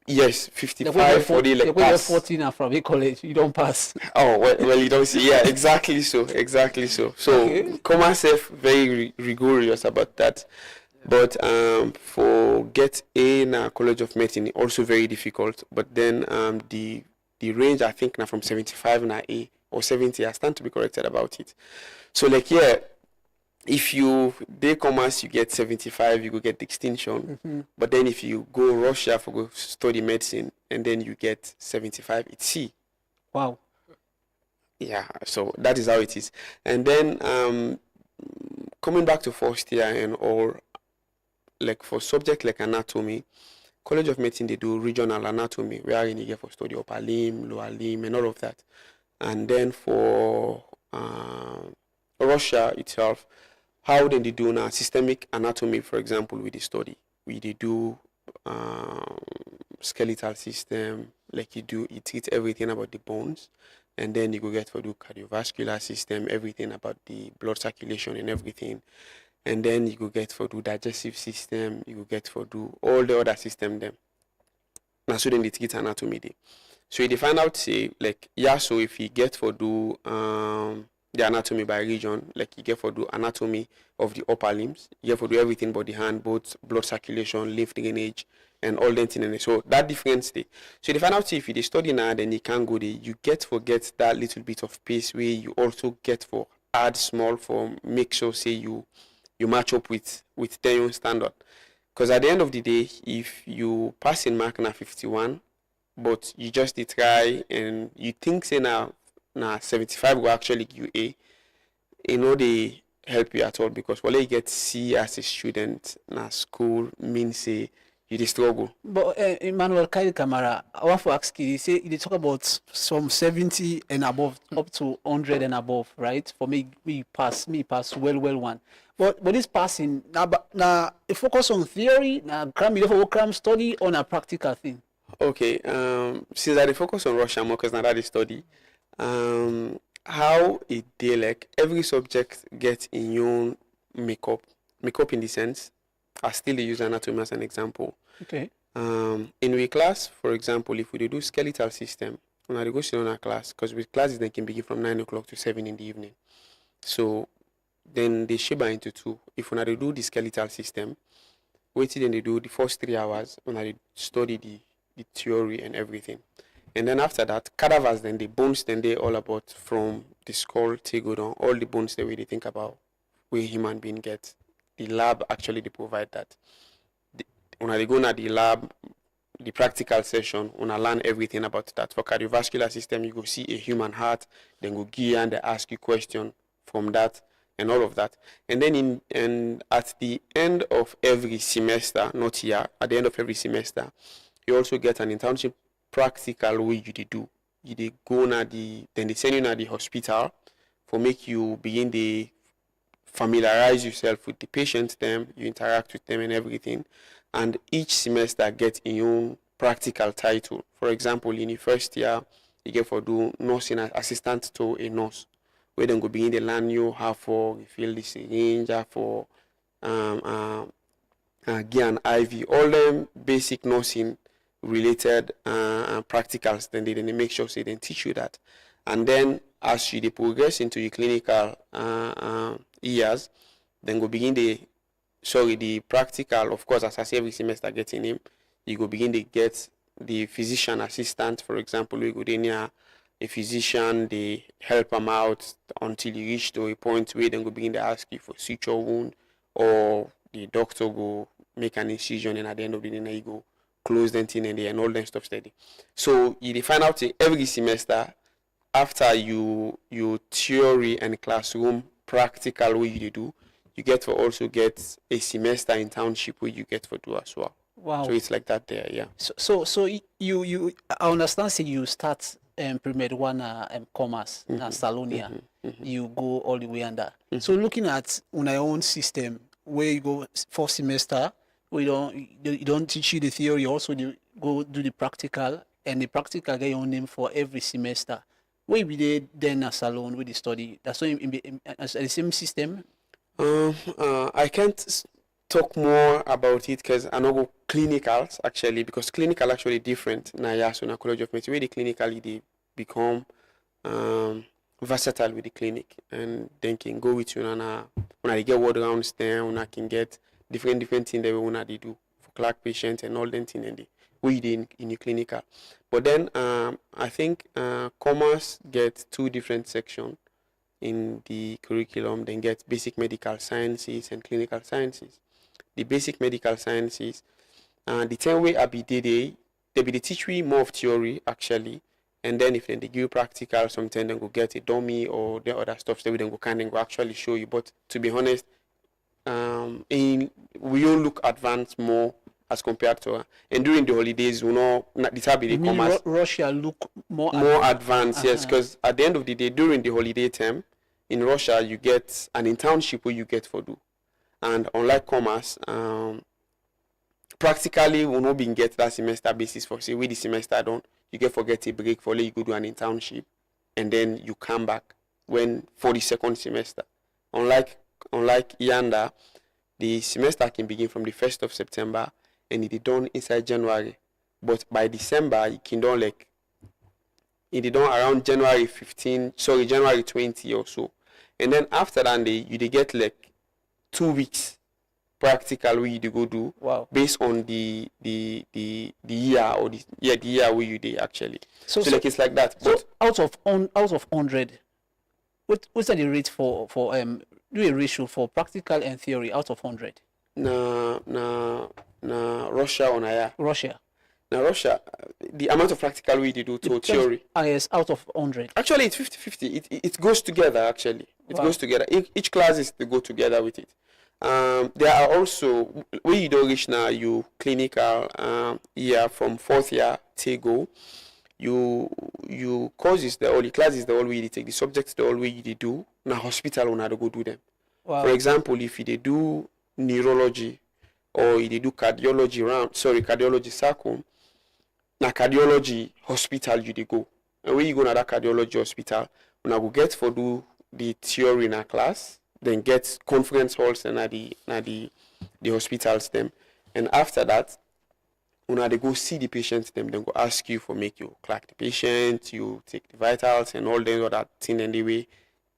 Yes, 55 for the like pass. 14 and from a college, you don't pass. Oh well, you don't see. Yeah, exactly so. So Okay. commerce very rigorous about that. But for get A in a College of Medicine also very difficult. But then the range I think now from 75 na A or 70, I stand to be corrected about it. So like yeah, if you day commerce you get 75, you go get distinction. But then if you go Russia for go study medicine and then you get 75, it's C. Wow. Yeah, so that is how it is. And then coming back to first year and all, like for subject like anatomy, College of Medicine they do regional anatomy where you get for study upper limb, lower limb, and all of that. And then for Russia itself, how then they do now systemic anatomy, for example, with the study. We they do skeletal system, like you treat everything about the bones, and then you go get for do cardiovascular system, everything about the blood circulation and everything. And then you go get for do digestive system, you go get for do all the other system them. Now so then they treat anatomy day. So you find out say like yeah, so if you get for do the anatomy by region, like you get for do anatomy of the upper limbs, you get for do everything but the hand, both blood circulation, lymph drainage, and all that thing. So that difference there. So you find out if you study now, then you can go there. You get forget that little bit of pace where you also get for add small for make sure say you match up with their own standard. Because at the end of the day, if you pass in mark na 51, but you just try and you think say now 75 will actually give you A, you know they help you at all because while you get C as a student na school means say you dey struggle. But Emmanuel Kaidi Kamara, I want to ask you, they talk about some 70 and above, up to 100 and above, right? For me pass well one. But this passing, now a focus on theory, now cram study on a practical thing. Okay, since I dey focus on Russia more because now that is study, how it dey like every subject gets in your own makeup in the sense, I still use anatomy as an example. Okay. In we class, for example, if we dey do skeletal system, when I go sit on a class, because with classes they can begin from 9 o'clock to 7 in the evening. So then they shape into two. If when I do the skeletal system, wait till then they do the first 3 hours when I study the theory and everything. And then after that, cadavers, then the bones, then they all about from the skull, go down, all the bones that we they think about where human being gets. The lab actually they provide that. When I go to the lab, the practical session, when I learn everything about that. For cardiovascular system, you go see a human heart, then go gear and they ask you question from that and all of that. And then at the end of every semester, not here, at the end of every semester, you also get an internship practical way you do. You go then they send you to the hospital for make you begin the familiarize yourself with the patient them, you interact with them and everything. And each semester get your own practical title. For example, in the first year, you get for do nursing assistant to a nurse, where then go begin the learn you how for fill the syringe, how for gear and IV, all them basic nursing related practicals. Then they make sure they teach you that. And then as you progress into your clinical years, then go begin the practical. Of course, as I say, every semester getting him, you go begin to get the physician assistant. For example, we go near a physician, they help them out until you reach to a point where then go begin to ask you for suture wound, or the doctor go make an incision, and at the end of the day, you go close the thing and all that stuff steady. So you find out every semester, after you theory and classroom practical way you do, you get to also get a semester internship where you get to do as well. Wow. So it's like that there, yeah. So you I understand. Say you start pre-med one commerce na Salonia. You go all the way under. So looking at on our own system, where you go first semester, you don't teach you the theory. Also, you go do the practical, and the practical get your own name for every semester. Where we did then a salon with the study. That's why in the same system. I can't talk more about it because I know go clinicals actually, because clinical actually different. Now, yeah, so in College of Medicine, where the clinically they become versatile with the clinic, and then can go with you when I get word rounds there, when I can get different things that we want to do for clerk patient and all that thing and we did in the clinical. But then I think commerce gets two different sections in the curriculum. Then get basic medical sciences and clinical sciences. The basic medical sciences, the 10 way they teach you more of theory actually, and then if they give you practical, sometimes they go get a dummy or the other stuff, so we then go go actually show you. But to be honest, we all look advanced more as compared to and during the holidays, you know, this will be the commerce. Russia look more advanced, yes, because at the end of the day, during the holiday term in Russia, you get an internship where you get for do, and unlike commerce, practically we not being get that semester basis for say with the semester done, you get forget a break for you go do an internship, and then you come back when for the second semester. Unlike Yanda, the semester can begin from the 1st of September and it is done inside January. But by December, it can done it is done around January 20 or so. And then after that, you get like 2 weeks practical where you go do. Wow. Based on the year or the year where you did actually. So like it's like that. So but out of 100, what's the rate for do a ratio for practical and theory out of 100? Russia or Naya? Russia. Now Russia, the amount of practical we do to theory. Yes, out of 100. Actually, it's 50-50. It goes together actually. It Wow. goes together. Each class is to go together with it. There are also where you don't reach now you clinical year from 4th year to go. You courses the only classes the all way you take the subjects the all way you do. Now hospital on how to go do them. Wow. For example, if they do neurology or if they do cardiology circle, na cardiology hospital you dey go. And when you go to that cardiology hospital, when I go get for do the theory in a class, then get conference halls and the hospitals them. And after that, when they go see the patients them, then go ask you for make you clock the patient, you take the vitals and all the other thing and the way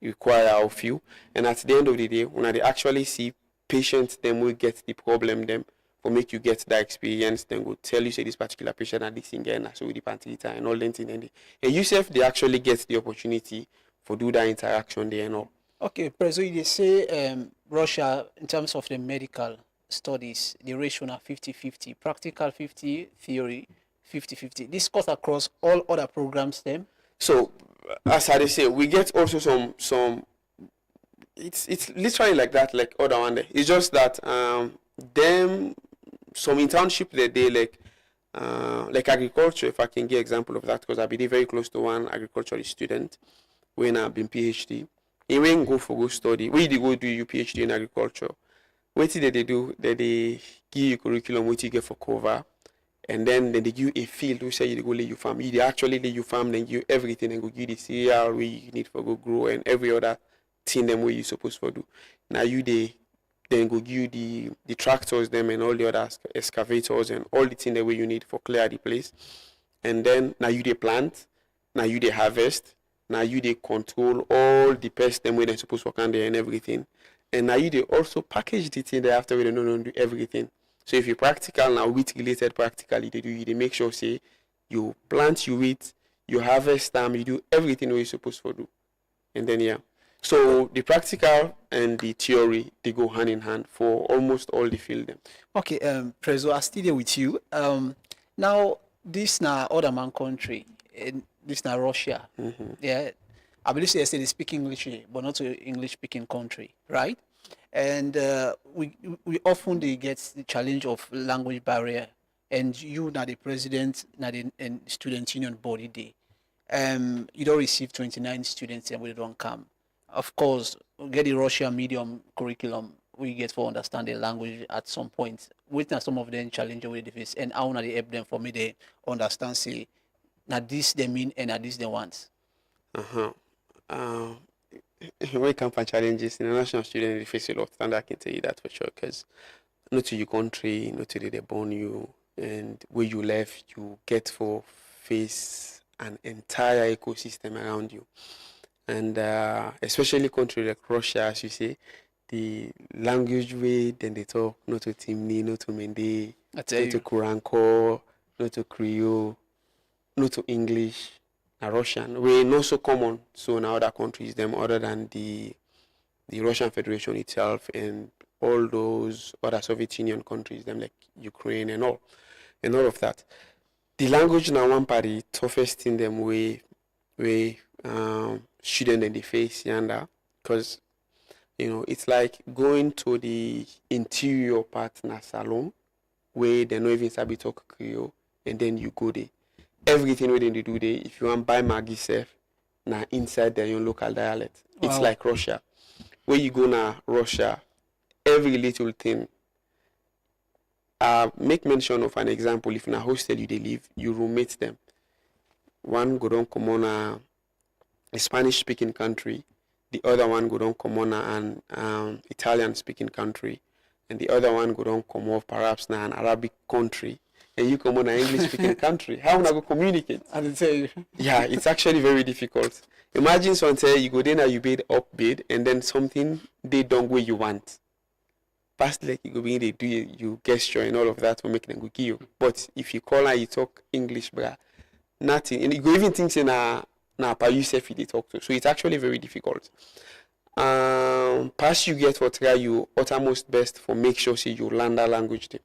require of you. And at the end of the day, when they actually see patients them will get the problem them for make you get that experience, then go tell you say this particular patient and this thing and so with the pantilita and all that thing and yourself they actually get the opportunity for do that interaction there and all. Okay, so they say Russia in terms of the medical studies, the ratio are 50-50, practical 50, theory 50-50. This cuts across all other programs then. So as I say, we get also some it's literally like that, like other one day. It's just that them some internship that they like agriculture, if I can give example of that, because I've been very close to one agricultural student when I've been PhD. You ain't go for go study. Where you go do your PhD in agriculture? What did they do? They give you curriculum, what you get for cover, and then they give you a field who say you go lay your farm. You actually lay your farm, then give everything and go give the cereal where you need for go grow and every other thing them where you supposed to do. Now you then go give you the tractors them and all the other excavators and all the thing that way you need for clear the place. And then now you they plant, now you they harvest, now you they control all the pests them where they supposed to work on there and everything. And now you they also package the thing there after we don't do everything. So if you practical now wheat related practically they make sure say you plant your wheat, you harvest them, you do everything what you're supposed to do. And then yeah. So the practical and the theory they go hand in hand for almost all the field them. Okay, Prezo, I still there with you. Now this na other man country, and this na Russia. Yeah, I believe they say they speak English, but not to English speaking country, right? And we often they get the challenge of language barrier. And you now the president, now the student union body day. You don't receive 29 students and we don't come. Of course, we get the Russian medium curriculum. We get to understand the language at some point. Witness some of them challenge with the face, and how they help them for me they understand say, now this they mean and now this they want. When it comes to challenges, international students they face a lot, and I can tell you that for sure. Because not to your country, not to they born you, and where you left, you get for face an entire ecosystem around you. And especially country like Russia, as you say, the language way then they talk, not to Timni, not to Mende, not to Kuranko, not to Creole, not to English, and Russian. We're not so common so in other countries, them other than the Russian Federation itself and all those other Soviet Union countries, them like Ukraine and all of that. The language now one part the toughest thing them way student in the face yonder, because it's like going to the interior part na salon where they no even sabi talk Creole, and then you go there. Everything where they do there, if you want buy Maggi self, na inside their own local dialect. Wow. It's like Russia. Where you go na Russia, every little thing. Make mention of an example. If in a hostel you they live, you roommate them. One go down come on a Spanish speaking country, the other one go down come on an Italian speaking country, and the other one go down come off perhaps na an Arabic country, and you come on an English speaking country. How am I go communicate? I will tell you. Yeah, it's actually very difficult. Imagine someone say you go there now you bid up bid and then something they don't where you want. Past like you go be they do you gesture and all of that will make them go give you. But if you call and you talk English, bruh, nothing. And you go even think say na pa yourself they talk to. So it's actually very difficult. Pass you get what try you uttermost best for make sure say you learn that language there.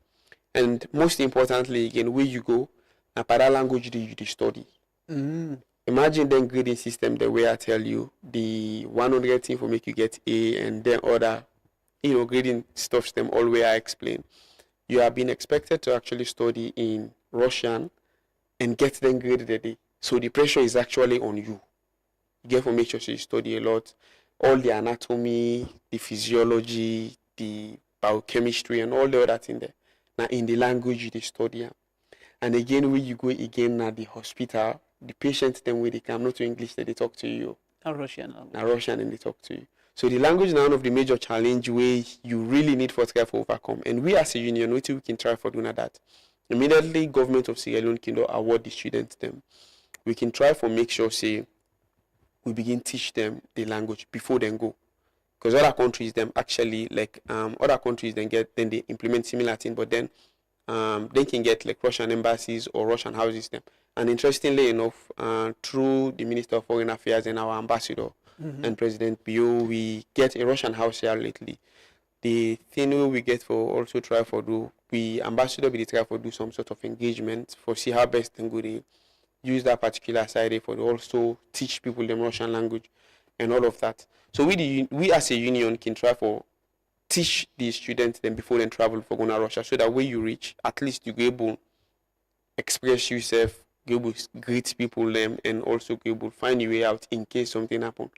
And most importantly again where you go, na pa that language do you study. Imagine then grading system the way I tell you the 100 thing for make you get A and then other grading stuff them all way I explain. You are being expected to actually study in Russian and get them graded a day. So the pressure is actually on you. You get to make sure you study a lot. All the anatomy, the physiology, the biochemistry and all the other thing there. Now in the language you study. And again when you go again at the hospital, the patients then when they come not to English they talk to you. Russian. Russian and they talk to you. So the language is one of the major challenge where you really need for try to overcome. And we as a union, we can try for doing that. Immediately, government of Sierra Leone can award the students them. We can try for make sure say we begin teach them the language before they go. Because other countries them actually like other countries then they implement similar thing, but then they can get like Russian embassies or Russian houses them. And interestingly enough, through the Minister of Foreign Affairs and our ambassador. And President Bio, we get a Russian house here lately. The thing we get for also try for do, we ambassador we try for do some sort of engagement for see how best and good use that particular side for also teach people the Russian language and all of that. So we as a union can try for teach the students them before they travel for going to Russia, so that when you reach, at least you be able express yourself, be able greet people them, and also be able find your way out in case something happen.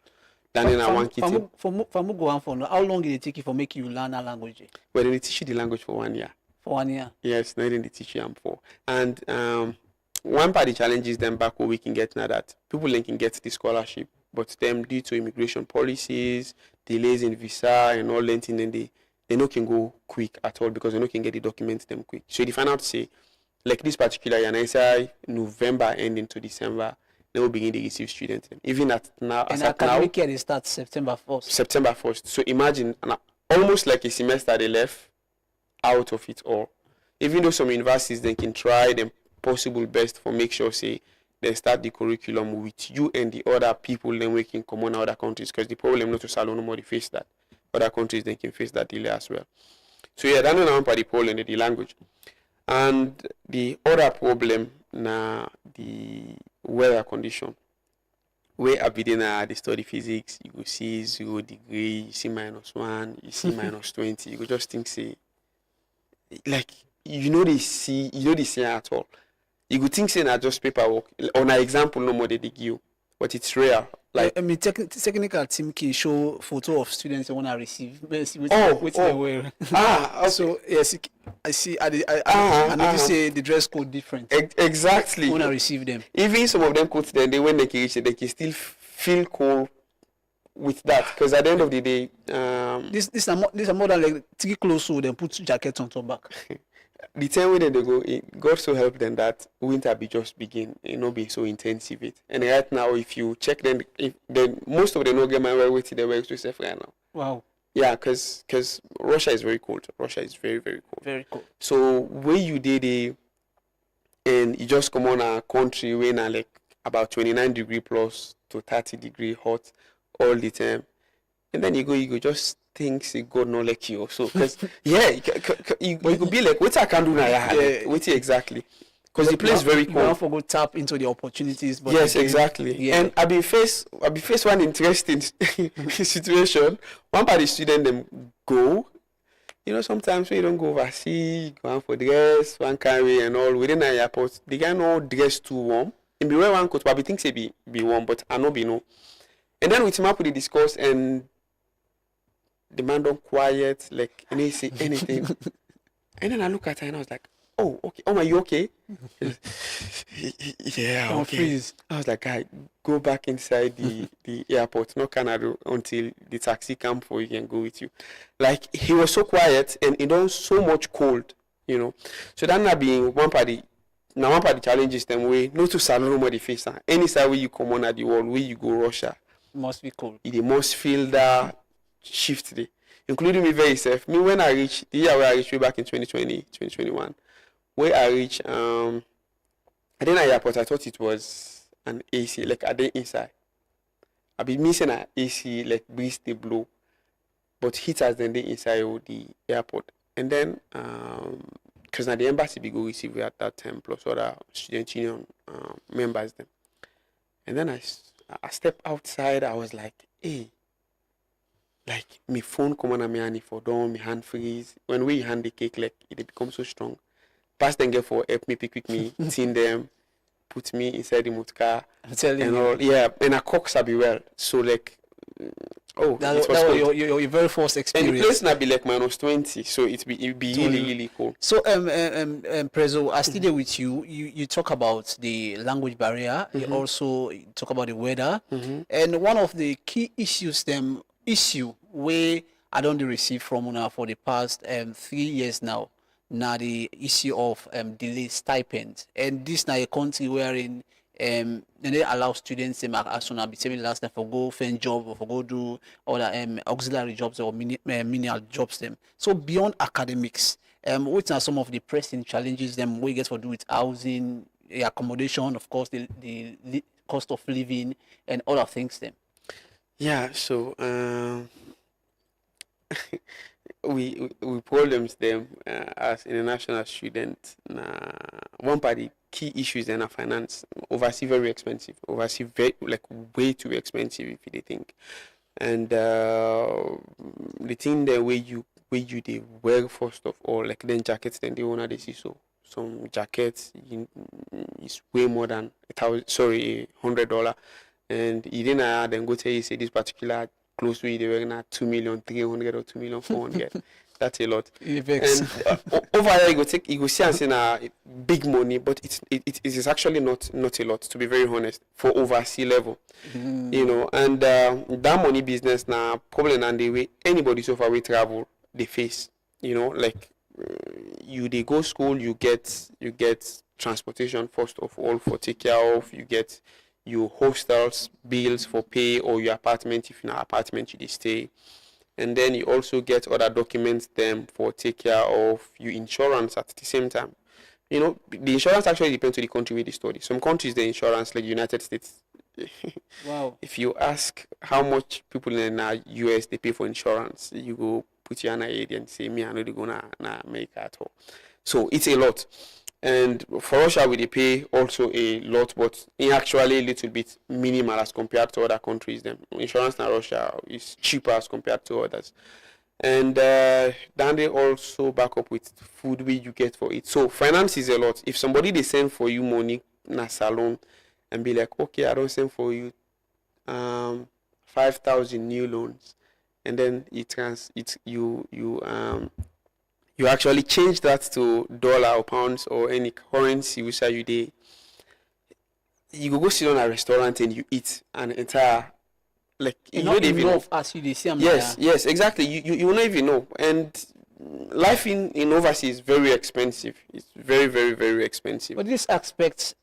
Then I want it. For go on for now, how long did it take you for make you learn a language? Well, they teach you the language for 1 year. For 1 year. Yes, not in the teach you for. And one part of the challenges them back where we can get now that people can get the scholarship, but them due to immigration policies, delays in visa and all that, then they no can go quick at all because they no can get the documents them quick. So they find out say like this particular year, I say November ending to December, they will begin to receive students. Even at now, and academic year starts September 1st. September 1st. So imagine almost like a semester they left out of it all. Even though some universities they can try them possible best for make sure say they start the curriculum with you and the other people then we can come on other countries because the problem not to Salon no more they face that. Other countries they can face that delay as well. So yeah, that's one part of the problem the language. And the other problem na the weather condition. Where I be there they study physics, you go see 0 degree, you see -1, you see -20, you go just think say like they see at all. You could think say not just paperwork. On an example, no more they give you, but it's rare. Like I mean, technical team can show photo of students they want to receive. So yes, I see. I notice say the dress code different. Exactly. Want to receive them. Even some of them codes then when they can reach it, they can still feel cool with that because at the end of the day, this are more than like take clothes so then put jacket on top back. The time when they go, God so help them that winter be just begin, not be so intensive it. And right now, if you check then, most of them no get my way with the way to safe right now. Wow. Yeah, because Russia is very cold. Russia is very very cold. Very cold. So where you did it, and you just come on a country where now like about 29 degree plus to 30 degree hot all the time, and then you go just think say God not like you also because yeah you could be like what I can do now what exactly because the place is very cold. You want to go tap into the opportunities. But yes, exactly. Yeah. And I be face one interesting situation. One part of the student them go, sometimes when you don't go overseas, go on for dress, one carry and all within an airport, they can no dress too warm. And be wear one coat, but I think say be warm, but I no be no. And then we team up with the discourse and the man don't quiet, like, and he say anything. And then I look at her and I was like, oh, okay. Oh, are you okay? Yeah, okay. Freeze. I was like, guy, go back inside the airport, no Canada, until the taxi come for you can go with you. Like, he was so quiet and it was so much cold, So that not being one party. Now one party challenges them way, not to salon more the face. Any side where you come on at the world, where you go Russia. Must be cold. It must feel that shift day, including me very safe. Me when I reach the year where I reached way back in 2020, 2021, where I reached I didn't at airport, I thought it was an AC, like I didn't inside. I be missing an AC like breeze they blow, but heaters then they inside the airport. And then because now the embassy be go receive at that time plus other student union members them. And then I stepped outside, I was like, hey. Like, my phone come on and my hand for down, my hand freeze. When we hand the cake, like, it becomes so strong. Pass them get for help me pick me, tin them, put me inside the motor car. I'm telling and you. all. Yeah, and I cooks I be well. So, like, that was your very first experience. And the place now be like -20, so it be really, really cool. So, Prezzo, I still there with you. You talk about the language barrier. You also talk about the weather. And one of the key issues where I don't receive from now for the past 3 years now the issue of delayed stipend. And this now a country wherein and they allow students as soon as be telling last time for go find job or for go do other auxiliary jobs or menial jobs them. So beyond academics, what are some of the pressing challenges them we get to do with housing, accommodation, of course the cost of living and other things them. Yeah, so we problems them as international students. One part the key issues in our finance. Overseas very expensive. Overseas very like way too expensive if you think. And the thing there where you they wear first of all like then jackets then they wanna they see so some jackets is way more than $100. and you didn't then go tell you say this particular close way they were na 2,300,000 or 2,400,000. That's a lot. It vex. And over there you go see and say na big money, but it is actually not a lot, to be very honest, for overseas level. You know, and that money business now probably not the way anybody so far we travel they face. You know, like you they go school, you get transportation first of all for take care of, you get your hostels bills for pay, or your apartment if in an apartment you dey stay, and then you also get other documents them for take care of your insurance at the same time. You know, the insurance actually depends on the country where they study. Some countries the insurance like United States. Wow. If you ask how much people in the US they pay for insurance, you go put your hand and say me I know they go na America at all. So it's a lot. And for Russia we they pay also a lot, but in actually a little bit minimal as compared to other countries. Them insurance in Russia is cheaper as compared to others. And then they also back up with food where you get for it. So finance is a lot. If somebody they send for you money in a salon and be like, okay, I don't send for you 5,000 new loans, and then you actually change that to dollar or pounds or any currency which are you dey, you go sit down at a restaurant and you eat an entire, like you Not don't even know. enough as you dey see am Yes, there. yes, exactly. You will not even know. And life in overseas is very expensive. It's very, very, very expensive. But this aspect,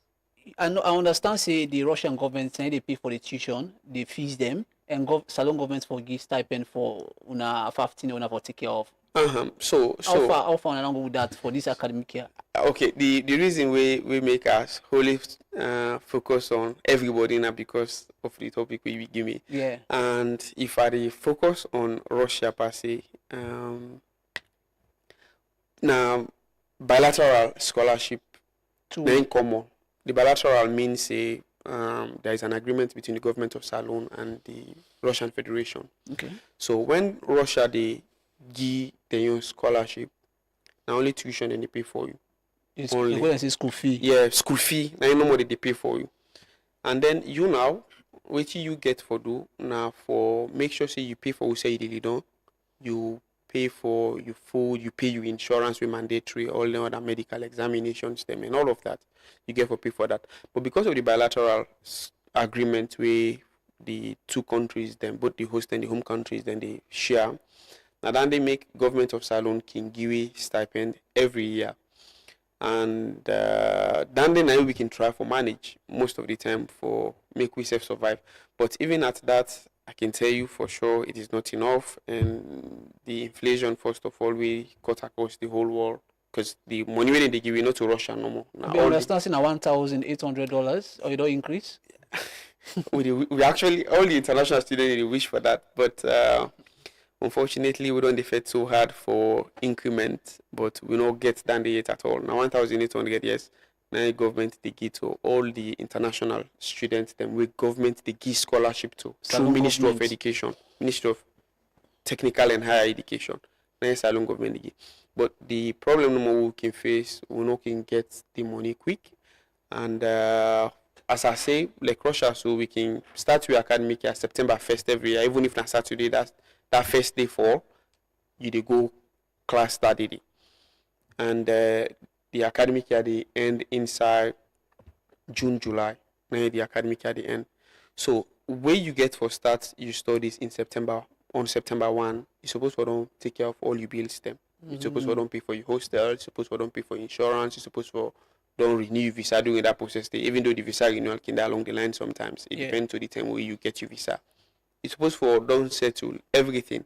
I understand say the Russian government say they pay for the tuition, they fees them, and salon government for give stipend for una 15 una for take care of. So How far una go with that for this academic year? okay, the reason we make us wholly focus on everybody now because of the topic we give me. Yeah. And if I dey focus on Russia per se, now bilateral scholarship very common. The bilateral means there is an agreement between the government of Salon and the Russian Federation. Okay. So when Russia they give the scholarship, not only tuition and they pay for you. It's Only. when I say school fee. Yeah, school fee. Now you know what they pay for you. And then you now, what you get for do now for make sure say you pay for what say you really don't. You pay for your food, you pay your insurance with mandatory, all the other medical examinations, them and all of that. You get for pay for that. But because of the bilateral agreement where the two countries, then both the host and the home countries, then they share. Now then they make government of Salon can give a stipend every year. And then we can try for manage most of the time for make we self survive. But even at that, I can tell you for sure it is not enough, and the inflation first of all we cut across the whole world because the money when they give you not to Russia no more. Now We understand saying $1,800 or it don't increase. we actually all the international students they wish for that, but unfortunately we don't defend so hard for increment, but we don't get down the yet at all. Now 1,800 yes. Now the government they give to all the international students, then we government they give scholarship to through Salon Ministry of government. Education, Ministry of Technical and Higher Education. Now Salon government they give. But the problem no more we can face, we not can get the money quick. And as I say, like Russia, so we can start with academic year September 1st every year, even if not Saturday, that first day fall, you dey go class that day. And the academic year they end inside June, July. Now the academic year they end. So where you get for start your studies in September, on September 1, you're supposed to don't take care of all your bills them. You're supposed to don't pay for your hostel, you're supposed to don't pay for insurance, you're supposed to don't renew your visa during that process day, even though the visa renewal can be along the line sometimes. It depends on the time where you get your visa. You're supposed to don't settle everything.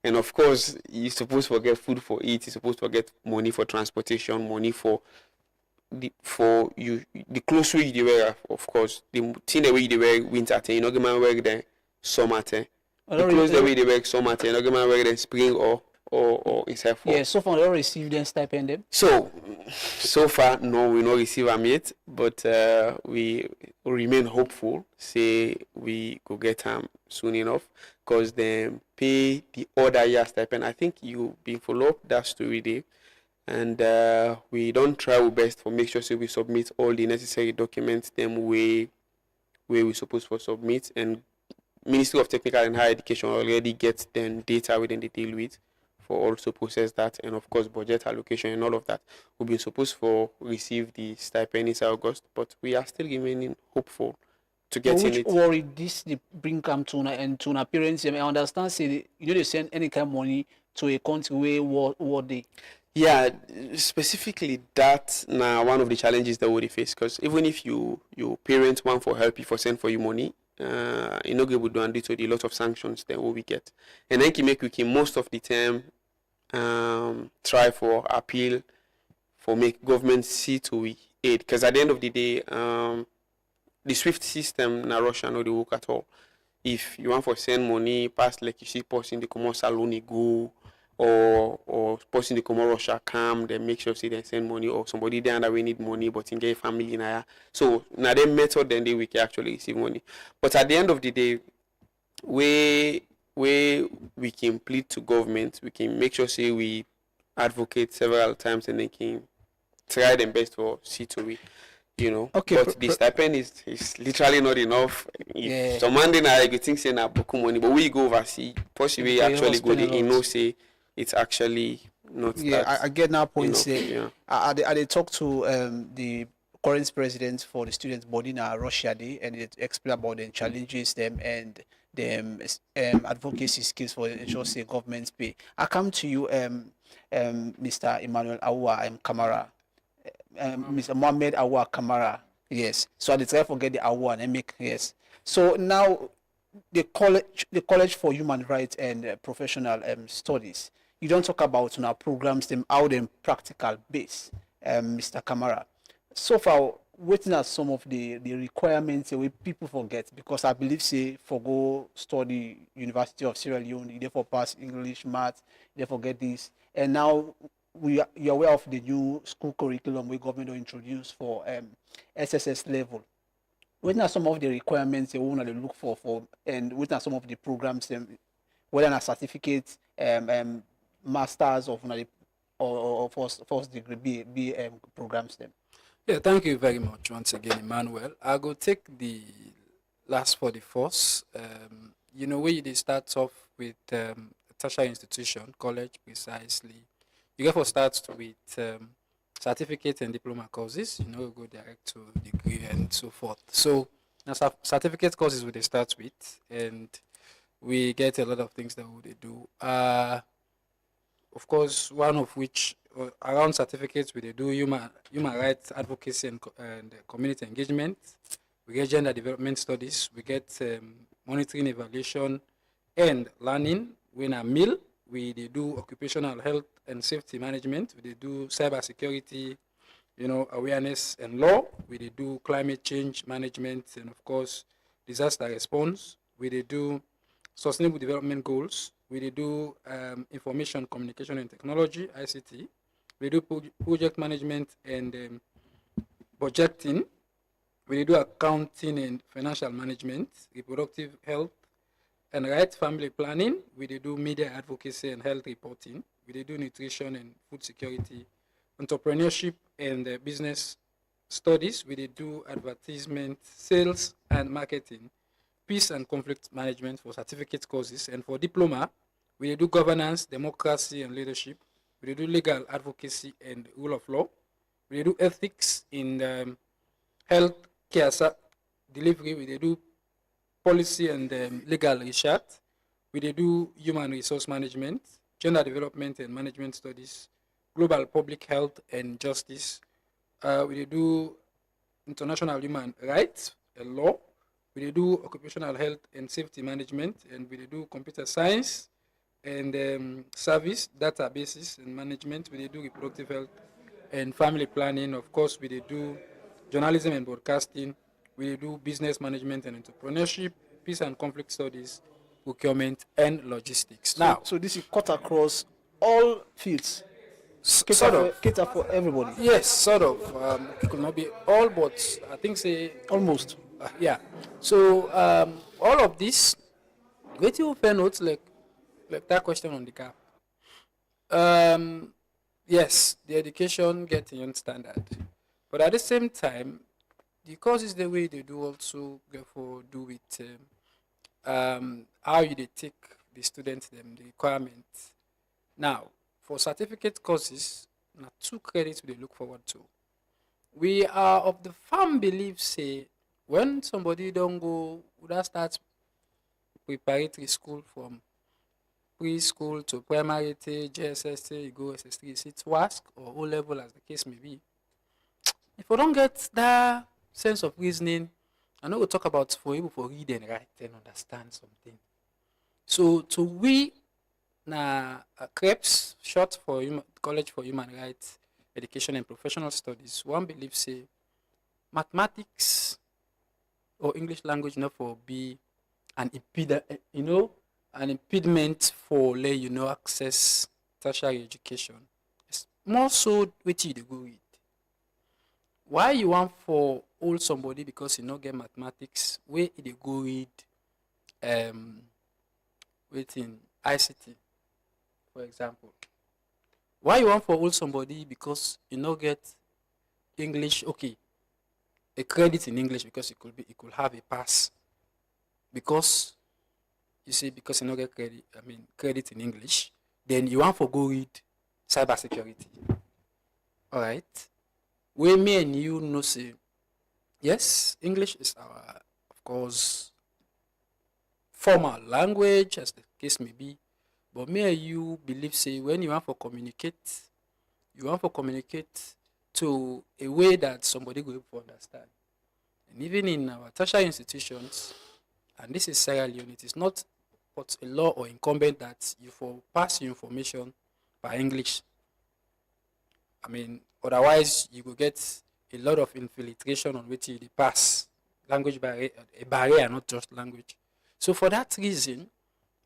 And of course, you're supposed to get food for eat, you're supposed to get money for transportation, money for the clothes way you wear, of course. The thing the way you wear winter time, you're not gonna wear the summer time. The clothes the way they wear summer time, you're not gonna wear the spring or inside fall. Yeah, so far they don't receive them stipend them. So far, no, we not receive them yet, but we remain hopeful. Say we go get them soon enough, because they pay the other year stipend. I think you been follow up that story there, and we don't try our best for make sure so we submit all the necessary documents them we where we supposed to submit, and Ministry of Technical and Higher Education already gets them data within the deal with for also process that, and of course budget allocation and all of that. We've been supposed for receive the stipend in August, but we are still remaining hopeful to get in which it. worry this the bring come to and to na parents. I understand say you know they send any kind of money to a country where war they. Yeah, specifically that now one of the challenges that we face, because even if your parents want for help, if for send for you money, you know we do and do a lot of sanctions then what we get, and then can make we can most of the time try for appeal for make government see to we aid, because at the end of the day the SWIFT system na Russia no dey work at all. If you want for send money past like you see person the common salon go, or person the common Russia come, they make sure say they send money, or somebody there that we need money but in get family na. So now the method then they we can actually receive money. But at the end of the day, where we can plead to government, we can make sure say we advocate several times and they can try their best for see to we. You know, Okay, but the stipend is literally not enough. Yeah. If some man then I think say na boku money, but we go overseas, possibly Okay, actually go spend a there, you lot. know, say it's actually not Yeah, that. I get that point. enough, Say, yeah. I talk to the current president for the students body in Russia day, and it explain about the challenges them and them advocacy skills for ensure say governments pay. I come to you, Mr. Emmanuel Awa Kamara, Mr. Mohammed Awa Kamara. Yes. So I try to forget the Awa and make yes. So now the college for human rights and professional studies. You don't talk about now programs them how them practical base, Mr. Kamara. So far, waiting at some of the requirements we people forget, because I believe say for go study University of Sierra Leone, you therefore pass English, math, you therefore get this, and now you're aware of the new school curriculum we government will introduce for SSS level. What are some of the requirements they want to look for, and what are some of the programs whether a certificate, masters of or first degree be programs them. Yeah, thank you very much once again, Emmanuel. I go take the last for the first. You know, where they start off with a tertiary institution, college precisely. You get for start with certificate and diploma courses. You know, go direct to degree and so forth. So, certificate courses we they start with, and we get a lot of things that we do. Of course, one of which around certificates we they do human rights advocacy and community engagement. We get gender development studies. We get monitoring, evaluation, and learning. We in a mill, we they do occupational health and safety management. We they do cyber security, you know, awareness and law. We they do climate change management, and of course disaster response. We they do sustainable development goals. We they do information communication and technology (ICT). We do project management and budgeting. We do accounting and financial management, reproductive health and right, family planning. We do media advocacy and health reporting. We do nutrition and food security, entrepreneurship and business studies. We do advertisement, sales and marketing, peace and conflict management for certificate courses. And for diploma, we do governance, democracy and leadership. We do legal advocacy and rule of law. We do ethics in health care delivery. We do policy and legal research. We do human resource management, gender development and management studies, global public health and justice. We do international human rights and law. We do occupational health and safety management, and we do computer science and service databases and management. We do reproductive health and family planning. Of course, we do journalism and broadcasting. We do business management and entrepreneurship, peace and conflict studies, procurement and logistics. Now, So this is cut across all fields. Cater for everybody. yes, sort of. It could not be all, but I think say Almost. yeah. So all of this, wait till fair notes like that question on the gap. Yes, the education getting on standard, but at the same time, the courses the way they do also therefore do with how you they take the students them the requirements. Now, for certificate courses, now 2 credits we dey look forward to. We are of the firm belief say when somebody don't go, that starts preparatory school from preschool to primary to JSS to you go SS3, it's WASC or O level as the case may be. If we don't get that sense of reasoning, I know we'll talk about for able for read and write and understand something. So to we na CREPS, short for College for Human Rights Education and Professional Studies, one believes say mathematics or English language not for be an an impediment for access tertiary education. It's more so what you go read. Why you want for old somebody because you not get mathematics, where they go read waiting ICT, for example. Why you want for old somebody because you not get English, okay, a credit in English because it could have a pass. Because you see, because you not get credit in English, then you want for go read cybersecurity. Alright? Where me and you know say, yes, English is our, of course, formal language, as the case may be. But me and you believe say when you want to communicate to a way that somebody will understand. And even in our tertiary institutions, and this is Sierra Leone, it is not but a law or incumbent that you for pass your information by English. Otherwise you will get a lot of infiltration on which you pass language barrier, a barrier, not just language. So for that reason,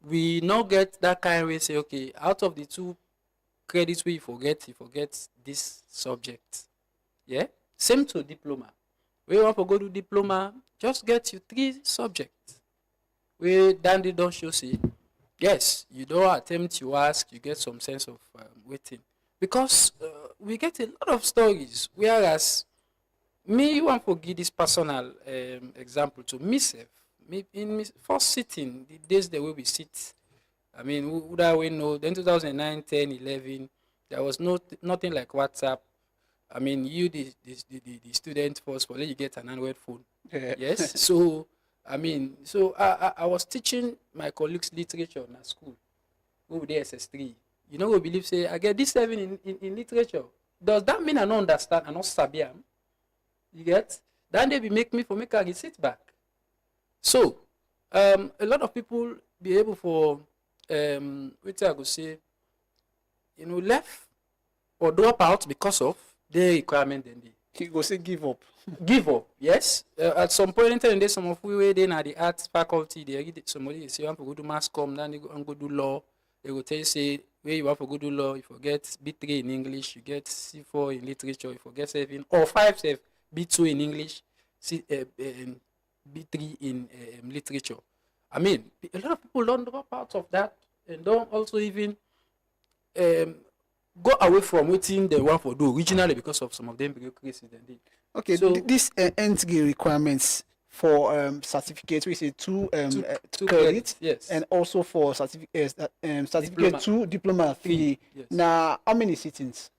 we now get that kind of way say, okay, out of the 2 credits you forget this subject. Yeah? Same to diploma. When you want to go to diploma, just get you 3 subjects. Where Dandy don't show say, yes, you don't attempt to ask, you get some sense of waiting. Because we get a lot of stories, whereas me want to give this personal example to myself. In my first sitting, the days the way we sit, would I know, then 2009, 10, 11, there was nothing like WhatsApp. You, the student first, for you get an Android phone. Yeah. Yes. So, I was teaching my colleagues literature in school. Go with the SS3. You know, we believe say I get this 7 in literature. Does that mean I don't understand? I don't sabi am? You get? Then they be make I sit back. So, a lot of people be able for what I go say, left or drop out because of the requirement. Then He go say give up. Give up, yes. At some point in time, there's some of we then at the arts faculty, they somebody say you want to go to mass comm, then you go do law. They will tell you say where you want to go do law, you forget B3 in English, you get C4 in literature, you forget 7 or 5 B2 in English, B3 in literature. A lot of people don't drop out of that and don't also even go away from what they want to do originally because of some of them bureaucracies. Okay, so these NTG requirements for certificates, we say 2 credits, yes, and also for certificate Diploma. 2, diploma 3. Yes. Now, how many sittings?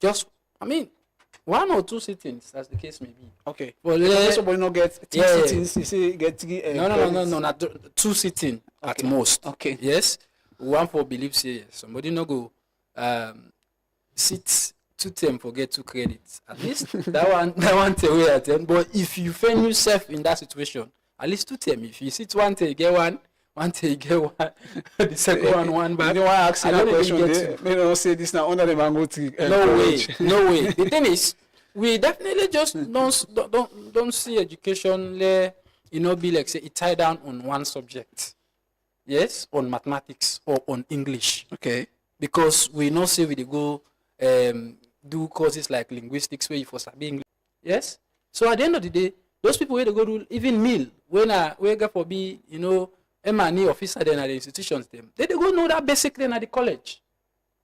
Just 1 or 2 sittings, as the case may be. Okay. Well, somebody not get 3 sittings, you say get 3 no, not 2 sitting at most. Okay. Yes. One for believe say yes. Somebody no go sit 2 term forget 2 credits. At least that one take away at them. But if you find yourself in that situation, at least 2 term. If you sit 1 term, you get 1 term, you get 1. The second one back. You don't want to ask you that question. They They don't say this now under the mango tree. No way. The thing is, we definitely just don't see education be like say it tie down on one subject. Yes, on mathematics or on English. Okay. Because we not say we go do courses like linguistics where you for sabi English. Yes. So at the end of the day, those people where they go do even meal when we go for be M&E officer then at the institutions them they go know that basic then at the college.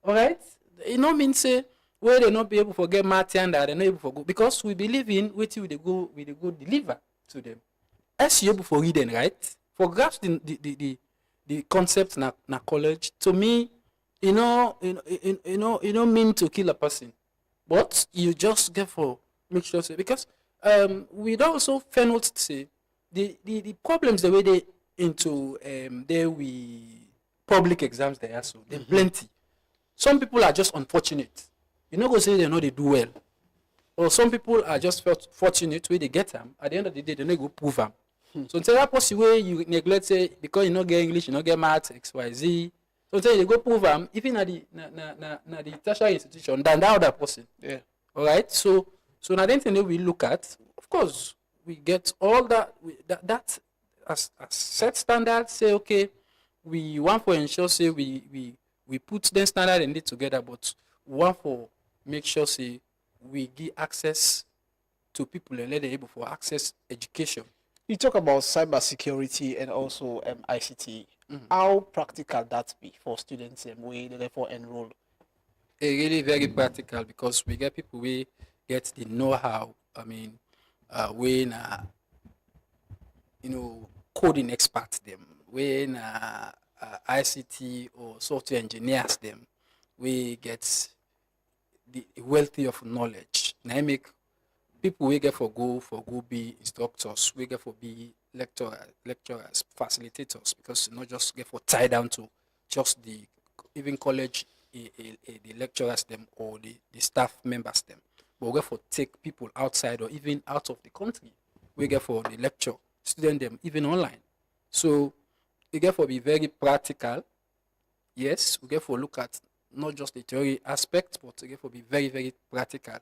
All right. Mean say where they not be able to get math and that, they not able to go because we believe in waiting we they go deliver to them. As you able for reading, right? For grasp the concept na college, to me, you know mean to kill a person. But you just get for make sure say because we also found to say the problems the way they into there we public exams they are so they're plenty. Some people are just unfortunate. You know go say they know they do well. Or some people are just fortunate where they get them. At the end of the day, they don't go prove them. So until that possible way you neglect say because you not get English, you not get math, XYZ. So until you go prove them, even at the the tertiary institution than that other person. Yeah. All right. So now the thing that we look at, of course, we get all that that as set standards. Say okay, we want to ensure say we put them standard and it together, but we want for make sure say we give access to people and let them able for access education. You talk about cybersecurity and also ICT. How practical that be for students where they therefore enroll? Really very practical because we get people we get the know-how. I mean, when coding experts them, when ICT or software engineers them, we get the wealthy of knowledge. Now I make people we get for go be instructors, we get for be lecturers, facilitators, because not just get for tie down to just the even college the lecturers them or the staff members them. But we get for take people outside or even out of the country. We get for the lecture, student them even online. So we get for be very practical. Yes, we get for look at not just the theory aspect, but we get for be very, very practical.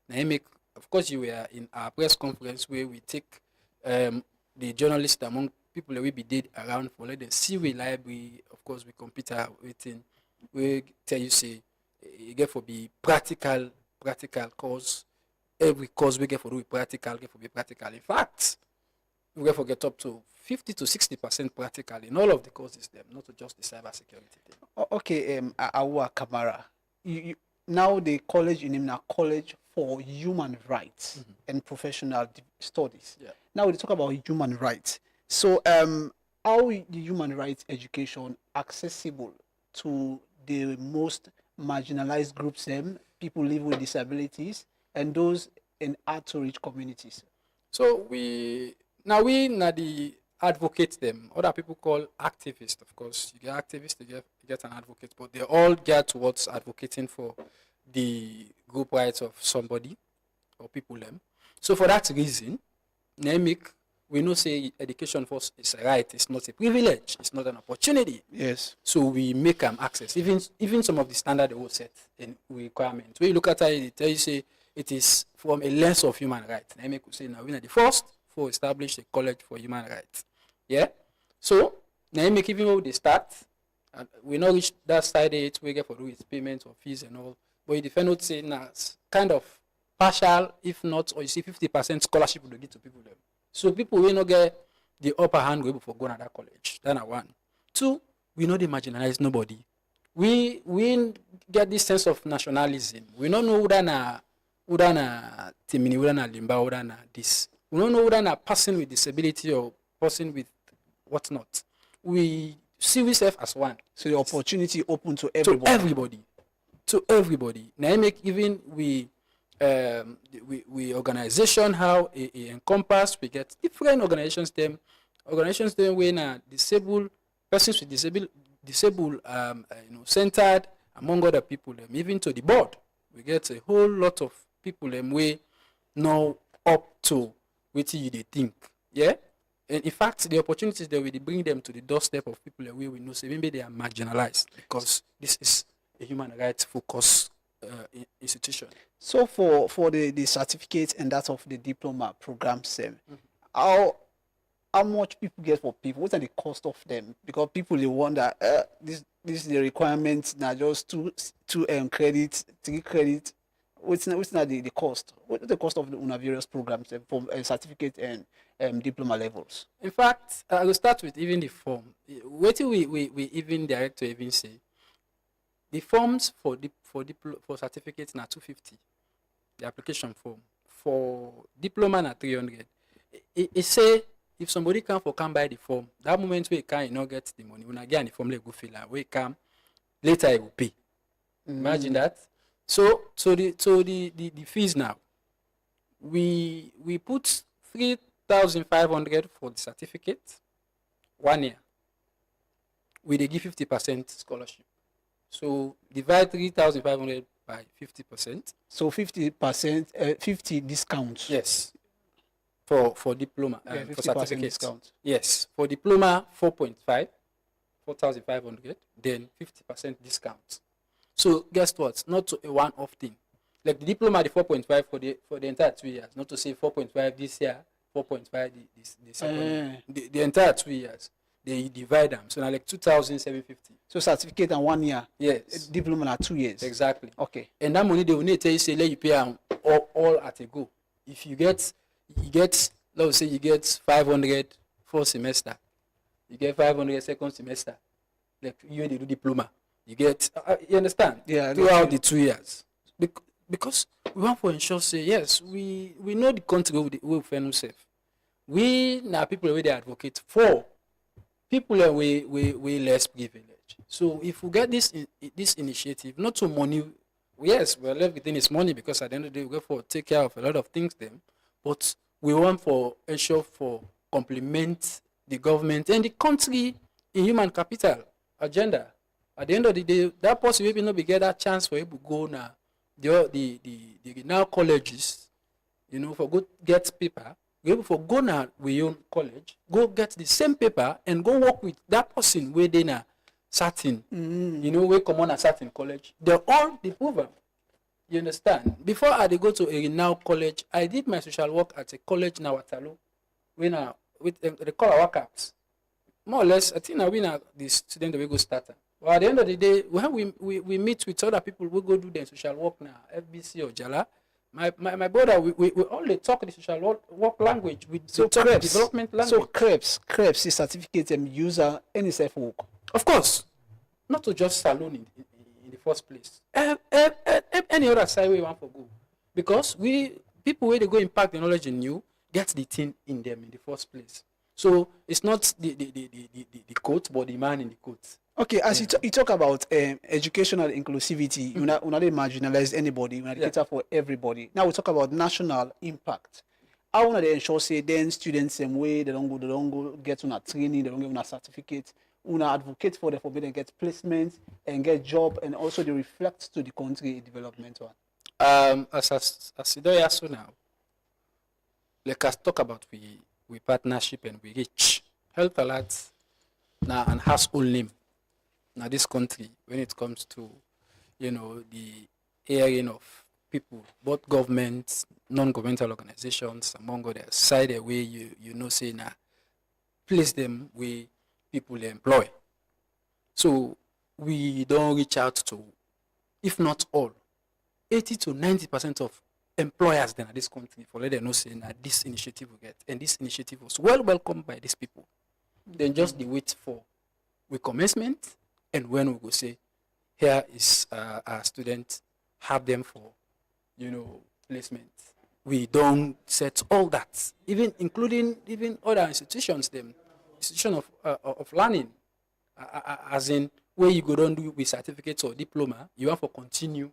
Now I make of course you were in our press conference where we take the journalists among people that we be did around for let them see we library, of course we computer waiting. We tell you say you get for be practical course. Every course we get for do practical, get for be practical. In fact, we get for get up to 50 to 60% practical in all of the courses them, not just the cybersecurity thing. Okay, Awa Kamara, you now the college in Imna College for Human Rights and Professional Studies. Yeah. Now we talk about human rights. So how is the human rights education accessible to the most marginalized groups, people living with disabilities, and those in hard-to-reach communities? So we the advocate them. Other people call activists, of course. You get activists, you get an advocate, but they all get towards advocating for the group rights of somebody or people them. So for that reason, we know say education first is a right, it's not a privilege, it's not an opportunity. Yes. So we make them access. Even some of the standard they will set in requirements. When you look at it, they tell you say it is from a lens of human rights. NEMIC could say now we are the first for establish a college for human rights. Yeah. So NEMIC even though they start, and we not reach that side yet, we get for do its payments or fees and all. But you defend not say now kind of partial, if not, or you see 50% scholarship will give to people them. So people will not get the upper hand able for going to that college. That's one. Two, we know they marginalize nobody. We get this sense of nationalism. We don't know udana Timini, udana Limba, udana this. We don't know udana person with disability or person with whatnot. We see ourselves as one. So the opportunity open to everybody. To everybody. Now make even we organization how it encompass. We get different organizations them when disabled persons with disabled centered among other people them, even to the board. We get a whole lot of people them we know up to what they think. Yeah. And in fact, the opportunities that we bring them to the doorstep of people that we know say maybe they are marginalized because this is a human rights focused institution. So for the certificate and that of the diploma programs, how much people get for people? What are the cost of them? Because people they wonder this is the requirements now just two credit, 3 credit. What's not the cost? What is the cost of the various programs from certificate and diploma levels? In fact, I will start with even the form. What we even director even say The forms for for certificates na 250. The application form for diploma na 300. It say if somebody come buy the form, that moment we can not get the money. When I get the form, let go fill out. We come later, I will pay. Imagine that. So the fees now. We put 3,500 for the certificate 1 year. We they give 50% scholarship. So divide 3,500 by 50%. So 50%, 50 discounts. Yes. For diploma, Yeah, for 50% certificates. discount. Yes. For diploma, 4.5, 4,500, then 50% discount. So guess what? Not a one-off thing. Like the diploma, the 4.5 for the entire 2 years. Not to say 4.5 this year, 4.5 the second year. The entire 2 years. They divide them. So now like 2,750. So certificate and 1 year. Yes. Diploma na 2 years. Exactly. Okay. And that money they will need to tell you say let you pay all at a go. If you get let's say you get 500 first semester, you get 500 second semester, like you they do diploma, you get you understand? Yeah. Throughout the 2 years, because we want to ensure say yes we know the country we find ourselves. We now people where they advocate for people we less privileged. So if we get this initiative, not to money, yes, well everything is money because at the end of the day we go for take care of a lot of things them, but we want for ensure for complement the government and the country in human capital agenda. At the end of the day, that person will not be get that chance for you to go now the now colleges, you know, for go get paper. Be able for go now with your own college, go get the same paper and go work with that person where they now certain, you know, we come on a certain college. They're all the proven. You understand? Before I go to a now college, I did my social work at a college now at Waterloo. When with they call our caps. More or less, I think now we now the student we go starter. Well, at the end of the day, when we meet with other people, we go do their social work now, FBC or Jala. My brother, we only talk the social work language. We talk development language. So CREPS is certificate and user any self work. Of course, not to just salon in the first place. Any other side we want to go, because people where they go impact the knowledge in you get the thing in them in the first place. So it's not the coat, but the man in the coat. Okay, as you talk about educational inclusivity, you not marginalize anybody, you not cater for everybody. Now we talk about national impact. How want to ensure say then students same way they don't go get on a training, they don't get on a certificate, advocate for them for being get placement and get job, and also they reflect to the country development one. As you do so now, like us talk about we partnership and we reach help a lot now and household name. Now this country, when it comes to, you know, the hearing of people, both governments, non-governmental organizations, among others, side away you know say now, place them where people they employ. So we don't reach out to, if not all, 80 to 90% of employers then at this country for let them know say that this initiative we get, and this initiative was well welcomed by these people. Then just the wait for we commencement. And when we go say, here is our student, have them for, you know, placement. We don't set all that, including other institutions, institution of learning, as in where you go don't do with certificates or diploma, you have to continue,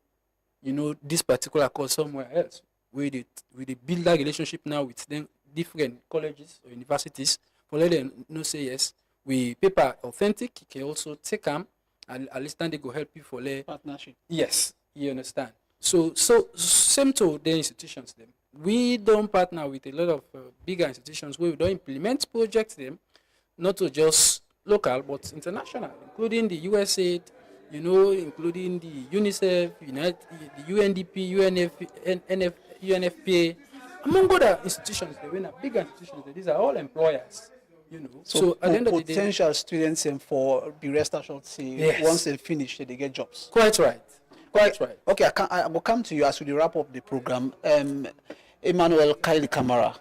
you know, this particular course somewhere else. We build that relationship now with them, different colleges or universities, for let them know say yes. We paper authentic, you can also take them and at least then they go help you for partnership. Yes, you understand. So same to the institutions them. We don't partner with a lot of bigger institutions where we don't implement projects them, not to just local but international, including the USAID, you know, including the UNICEF, the UNDP, UNFPA, among other institutions. They are bigger institutions. These are all employers. You know, so at the end of the day, potential students and for be rest assured say yes, once they finish they get jobs. Quite right. Quite right. Okay, I will come to you as we wrap up the program. Emmanuel Kylie Kamara,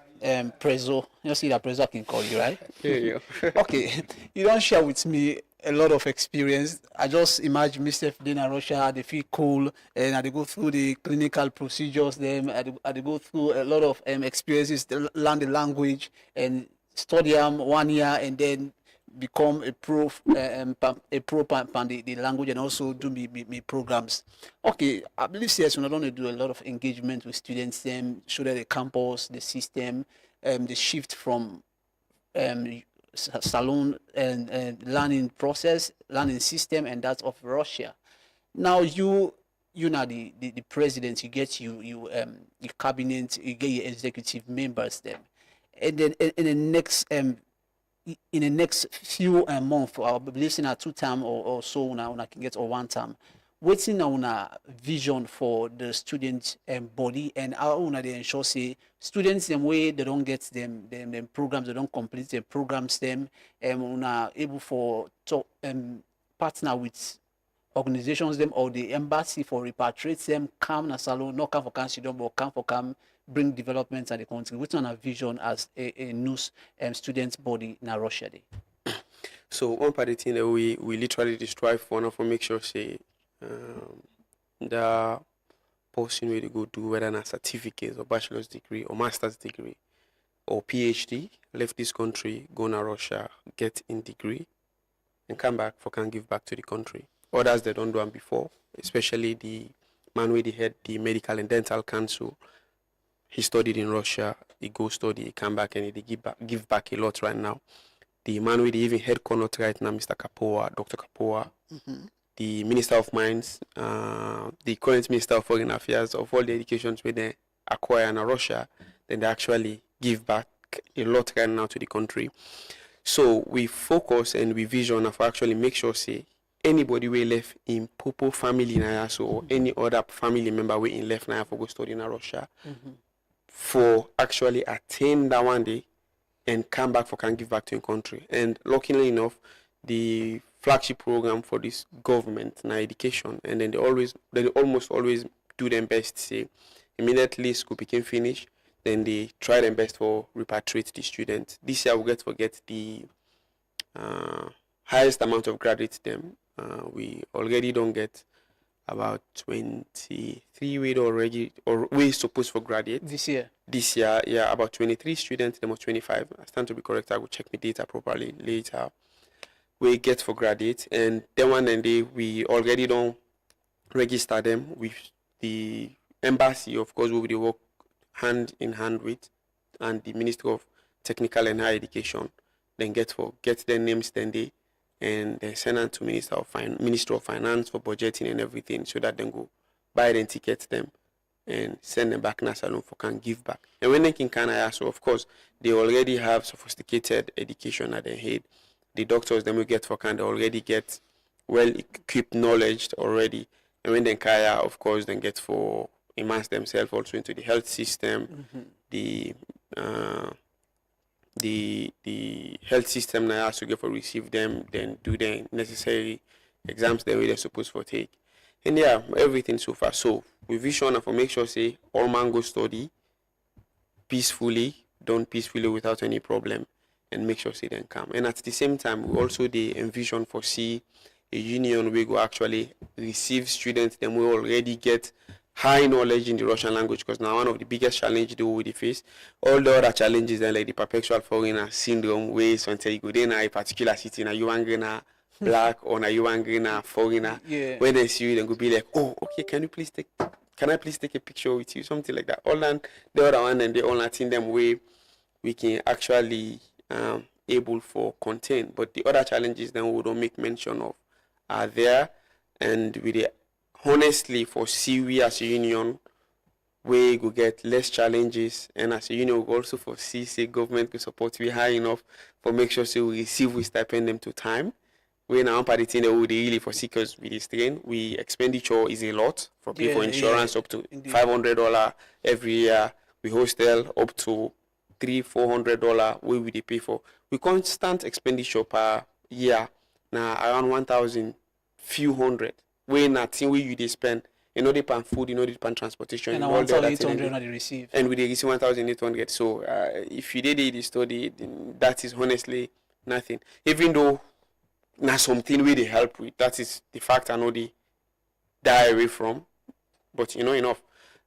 Prezo. You see that Prezo can call you, right? Yeah. Okay, you don't share with me a lot of experience. I just imagine myself in Russia, they feel cool, and they go through the clinical procedures, them, they go through a lot of experiences, to learn the language, and study 1 year, and then become a pro, the language, and also do me programs. Okay, I believe CS we're not only do a lot of engagement with students, show them the campus, the system, the shift from salon and learning process, learning system, and that of Russia. Now you know the president, you get your cabinet, you get your executive members them, and then in the next few months, I believe in a 2 term or so now I can get or 1 term. Waiting on a vision for the student body, and how they ensure say students them way they don't get them programs, they don't complete the programs them, able for to partner with organizations them or the embassy for repatriate them, come na salon, not come for country but come for bring developments at the country. What's on a vision as a new student body in Russia day? So one part of the thing that we literally strive for now for make sure say the person where they go do whether a certificate or bachelor's degree or master's degree or PhD left this country, go to Russia, get in degree and come back for can give back to the country. Others they don't do them before, especially the man where they head the Medical and Dental Council. He studied in Russia, he go study, he come back and he give back a lot right now. The man where they even head Connaught right now, Mr. Kapoor, Dr. Kapoor, the Minister of Mines, the current Minister of Foreign Affairs, of all the educations where they acquire in Russia, then they actually give back a lot right now to the country. So we focus and we vision of actually make sure say anybody we left in Popo family now, so or any other family member we in left now for go study in Russia, for actually attain that one day and come back for can give back to your country. And luckily enough, the flagship program for this government now education, and then they almost always do their best say immediately school became finished, then they try their best for repatriate the students. This year we get the highest amount of graduates them. We already don't get about 23 we already or we supposed for graduate This year, yeah, about 23 students, them was 25. I stand to be correct, I will check my data properly later. We get for graduate, and then one and day we already don't register them with the embassy, of course we will work hand in hand with, and the Ministry of Technical and Higher Education, then get their names then they and then send them to Ministry of Finance for budgeting and everything, so that they go buy them tickets them and send them back to salon for can give back. And when they can Canada, so of course they already have sophisticated education at their head. The doctors then we get for can they already get well equipped knowledge already. And when they kaya, of course, then get for immerse themselves also into the health system, the health system now has to get for receive them, then do the necessary exams the way they're supposed to take. And yeah, everything so far. So we vision for make sure say all man go study peacefully, done peacefully without any problem, and make sure say then come. And at the same time, we also the envision for see a union we go actually receive students then we already get high knowledge in the Russian language, because now one of the biggest challenges they will face. All the other challenges then like the perpetual foreigner syndrome, ways until you go in a particular city, now you angry na black or now you angry na foreigner. Yeah. When they see you, then go be like, oh, okay, can I please take a picture with you, something like that. All and the other one and they all in them way we can actually able for contain. But the other challenges then we don't make mention of are there, and with the honestly foresee we as a union we go get less challenges, and as a union we also foresee say government could support we high enough for make sure say we receive we stipend them to time. We now part the thing that we really foresee, because with this train we expenditure is a lot for people insurance up to $500 every year. We hostel up to $300-400 we will pay for. We constant expenditure per year now around 1,000 few hundred. We nothing we you they spend. You know they pan food, you know they pan transportation, and all the other 1,800 things. they receive. And we they receive 1,800. So if you did the study, then that is honestly nothing. Even though na something where they help with. That is the fact I know they die away from, but enough.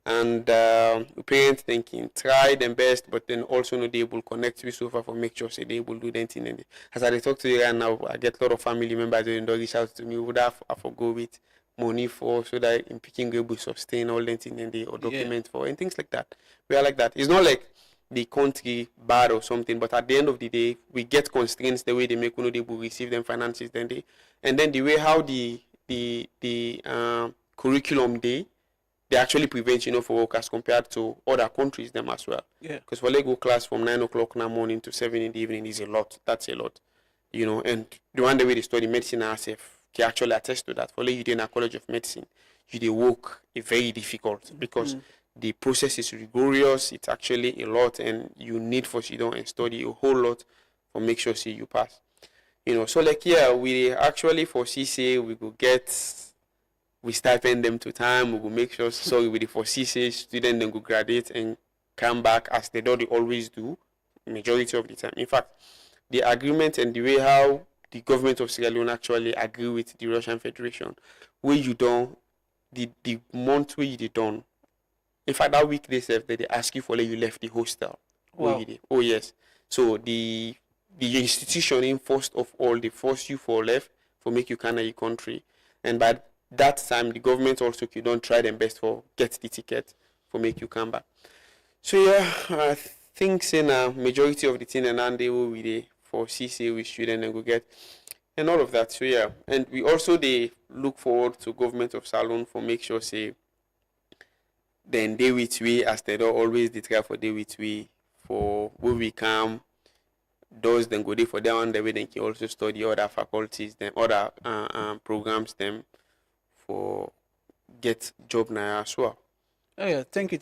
And parents thinking try their best, but then also know they will connect with so far for make sure say they will do anything. And as I talk to you right now, I get a lot of family members who don't reach out to me. Would I forgo with money for so that in picking able to sustain all that in the or document for and things like that. We are like that. It's not like the country bad or something, but at the end of the day, we get constraints the way they make they will receive them finances, then the way how the curriculum they actually prevent for workers compared to other countries them as well. Yeah. Because for Lego class from 9 o'clock in the morning to 7 in the evening is a lot. That's a lot. And the one the way they study medicine ourselves can actually attest to that. For you in a college of medicine, they work very difficult because the process is rigorous. It's actually a lot, and you need for sit down and study a whole lot for make sure you pass. So like we actually foresee say we go we stipend them to time. We will make sure with the foresee say student then go graduate and come back as they always do, majority of the time. In fact, the agreement and the way how the government of Sierra Leone actually agree with the Russian Federation, where you don't the month where you did done. In fact, that week they ask you for you left the hostel. Wow. Oh yes. So the institution in first of all they force you for left for make you kind of your country, and by that time the government also don't try their best for get the ticket for make you come back. So I think saying a majority of the thing and they will be there for CCA with student and go get and all of that. So and we also they look forward to government of Salon for make sure say then they with we as they don't always they try for day with we for where we come those then go there for their own the way they can also study other faculties then other programs them for get job now as well. Oh, yeah, thank you.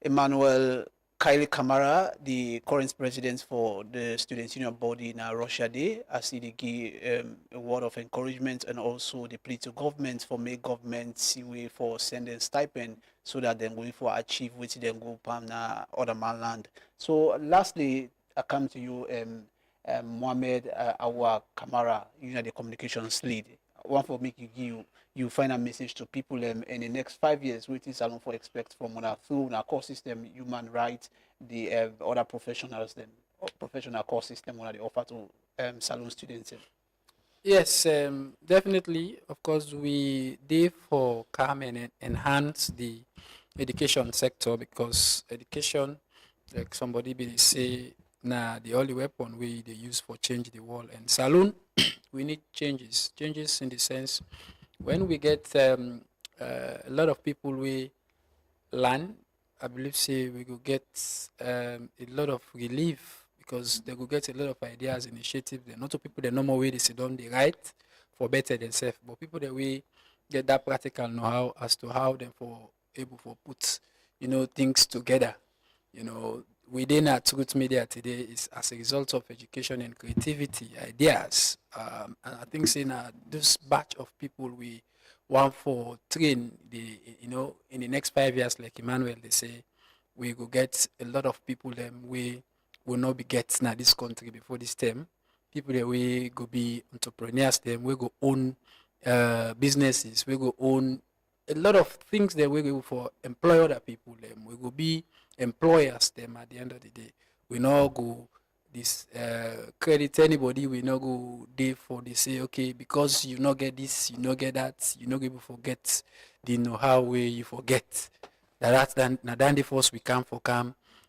Emmanuel Kylie Kamara, the current president for the Students' Union body in Russia Day, as he give a word of encouragement and also the plea to government for make government see way for sending stipend so that then going for achieve which then go palm na other man land. So lastly, I come to you, Mohamed Awa Kamara, the communications lead. One for make you find a message to people in the next 5 years, which is Salon for expect from through our core system, human rights, the other professionals, then professional core system when they offer to Salon students. Yes, definitely. Of course, we did for come and enhance the education sector because education, like somebody be say, the only weapon we they use for change the world. And Salon, we need changes in the sense when we get a lot of people we learn, I believe say we will get a lot of relief because they will get a lot of ideas, initiatives. They're not people they know more way they sit down, they write for better themselves, but people that we get that practical know-how as to how them for able for put things together. Within our Truth Media today is as a result of education and creativity, ideas. And I think saying this batch of people we want for train in the next 5 years, like Emmanuel, they say, we will get a lot of people them we will not be getting now this country before this term. People that we go be entrepreneurs them, we go own businesses, we go own a lot of things that we go for employ other people them. We go be employers them at the end of the day. We not go this credit anybody, we not go there for they say okay because you not get this, you not get that, you not able to forget the know-how way you forget. That's then the first we come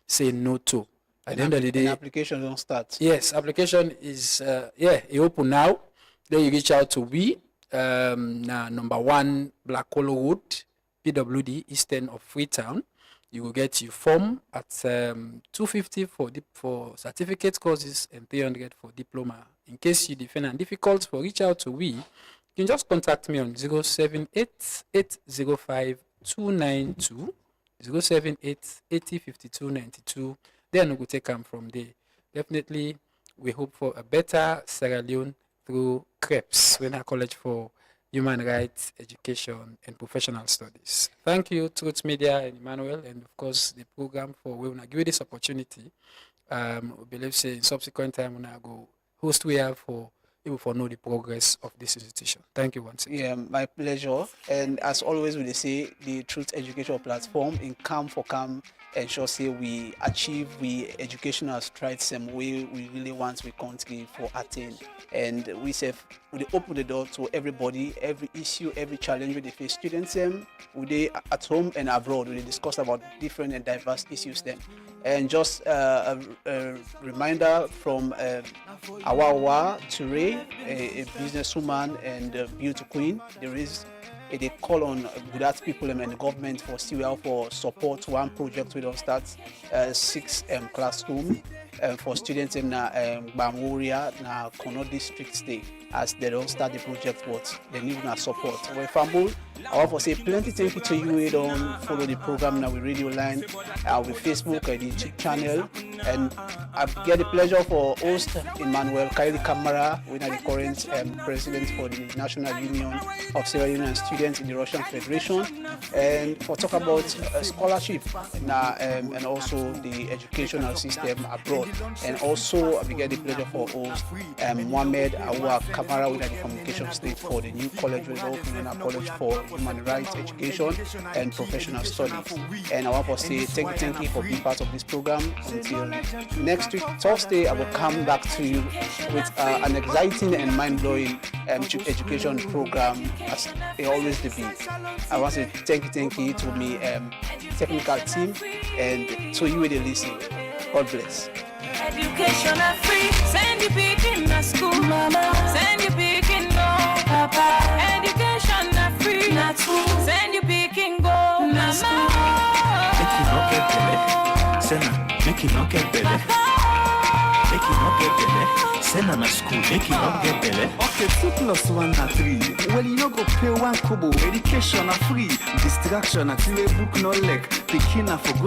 say no to. At the end of the day, application don't start. Yes, application is it open now. Then you reach out to we number 1 Black Collar Road, PWD, Eastern of Freetown. You will get your form at $250 for certificate courses and $300 for diploma. In case you find it difficult for reach out to we, you can just contact me on 078-805-292, 078-805292. Then we will take them from there. Definitely, we hope for a better Sierra Leone through CREPS, Wena College for Human Rights, Education, and Professional Studies. Thank you, Truth Media and Emmanuel, and of course the program for we will give you this opportunity. We believe say in subsequent time we will go host we have for people for know the progress of this institution. Thank you once again. Yeah, my pleasure. And as always, we say the Truth Educational Platform in Calm for Calm ensure say we achieve we educational strides same way we really want we country for attain. And we say we open the door to everybody, every issue, every challenge with the face students them. We at home and abroad we discuss about different and diverse issues them. And just a reminder from Awawa Ture, a businesswoman and a beauty queen. There is they call on good people and the government for still for support one project we don't start 6 classroom for students in Bamuria na Kono district state as they don't start the project but they need our support. We're Fambul. I want to say plenty thank you to you who don't follow the program now with Radio Line, with Facebook and the YouTube channel. And I get the pleasure for host Emmanuel Kaili Kamara, we are the current president for the National Union of Sierra Leonean Students in the Russian Federation, and for talk about scholarship and also the educational system abroad. And also we get the pleasure for host Mohamed Awa Kamara, we are the communication state for the new college we opening in a college for human rights education and professional studies. And I want to say thank you for being part of this program. Until next week Thursday, I will come back to you with an exciting and mind-blowing education program as they always do. I want to say thank you to me technical team and to you with the listen. God bless. Education are free. Send your picking to school, mama. Send your picking no, papa. Education are free. Not school. Send your picking go, mama. Make you not get belly. Send make you not get belly. Make you not get belly. Send her to school. Make you not get belly. Okay, 2 + 1 na 3. Well, you no go pay 1 kobo. Education are free. Distraction at book no leg. Picking for good.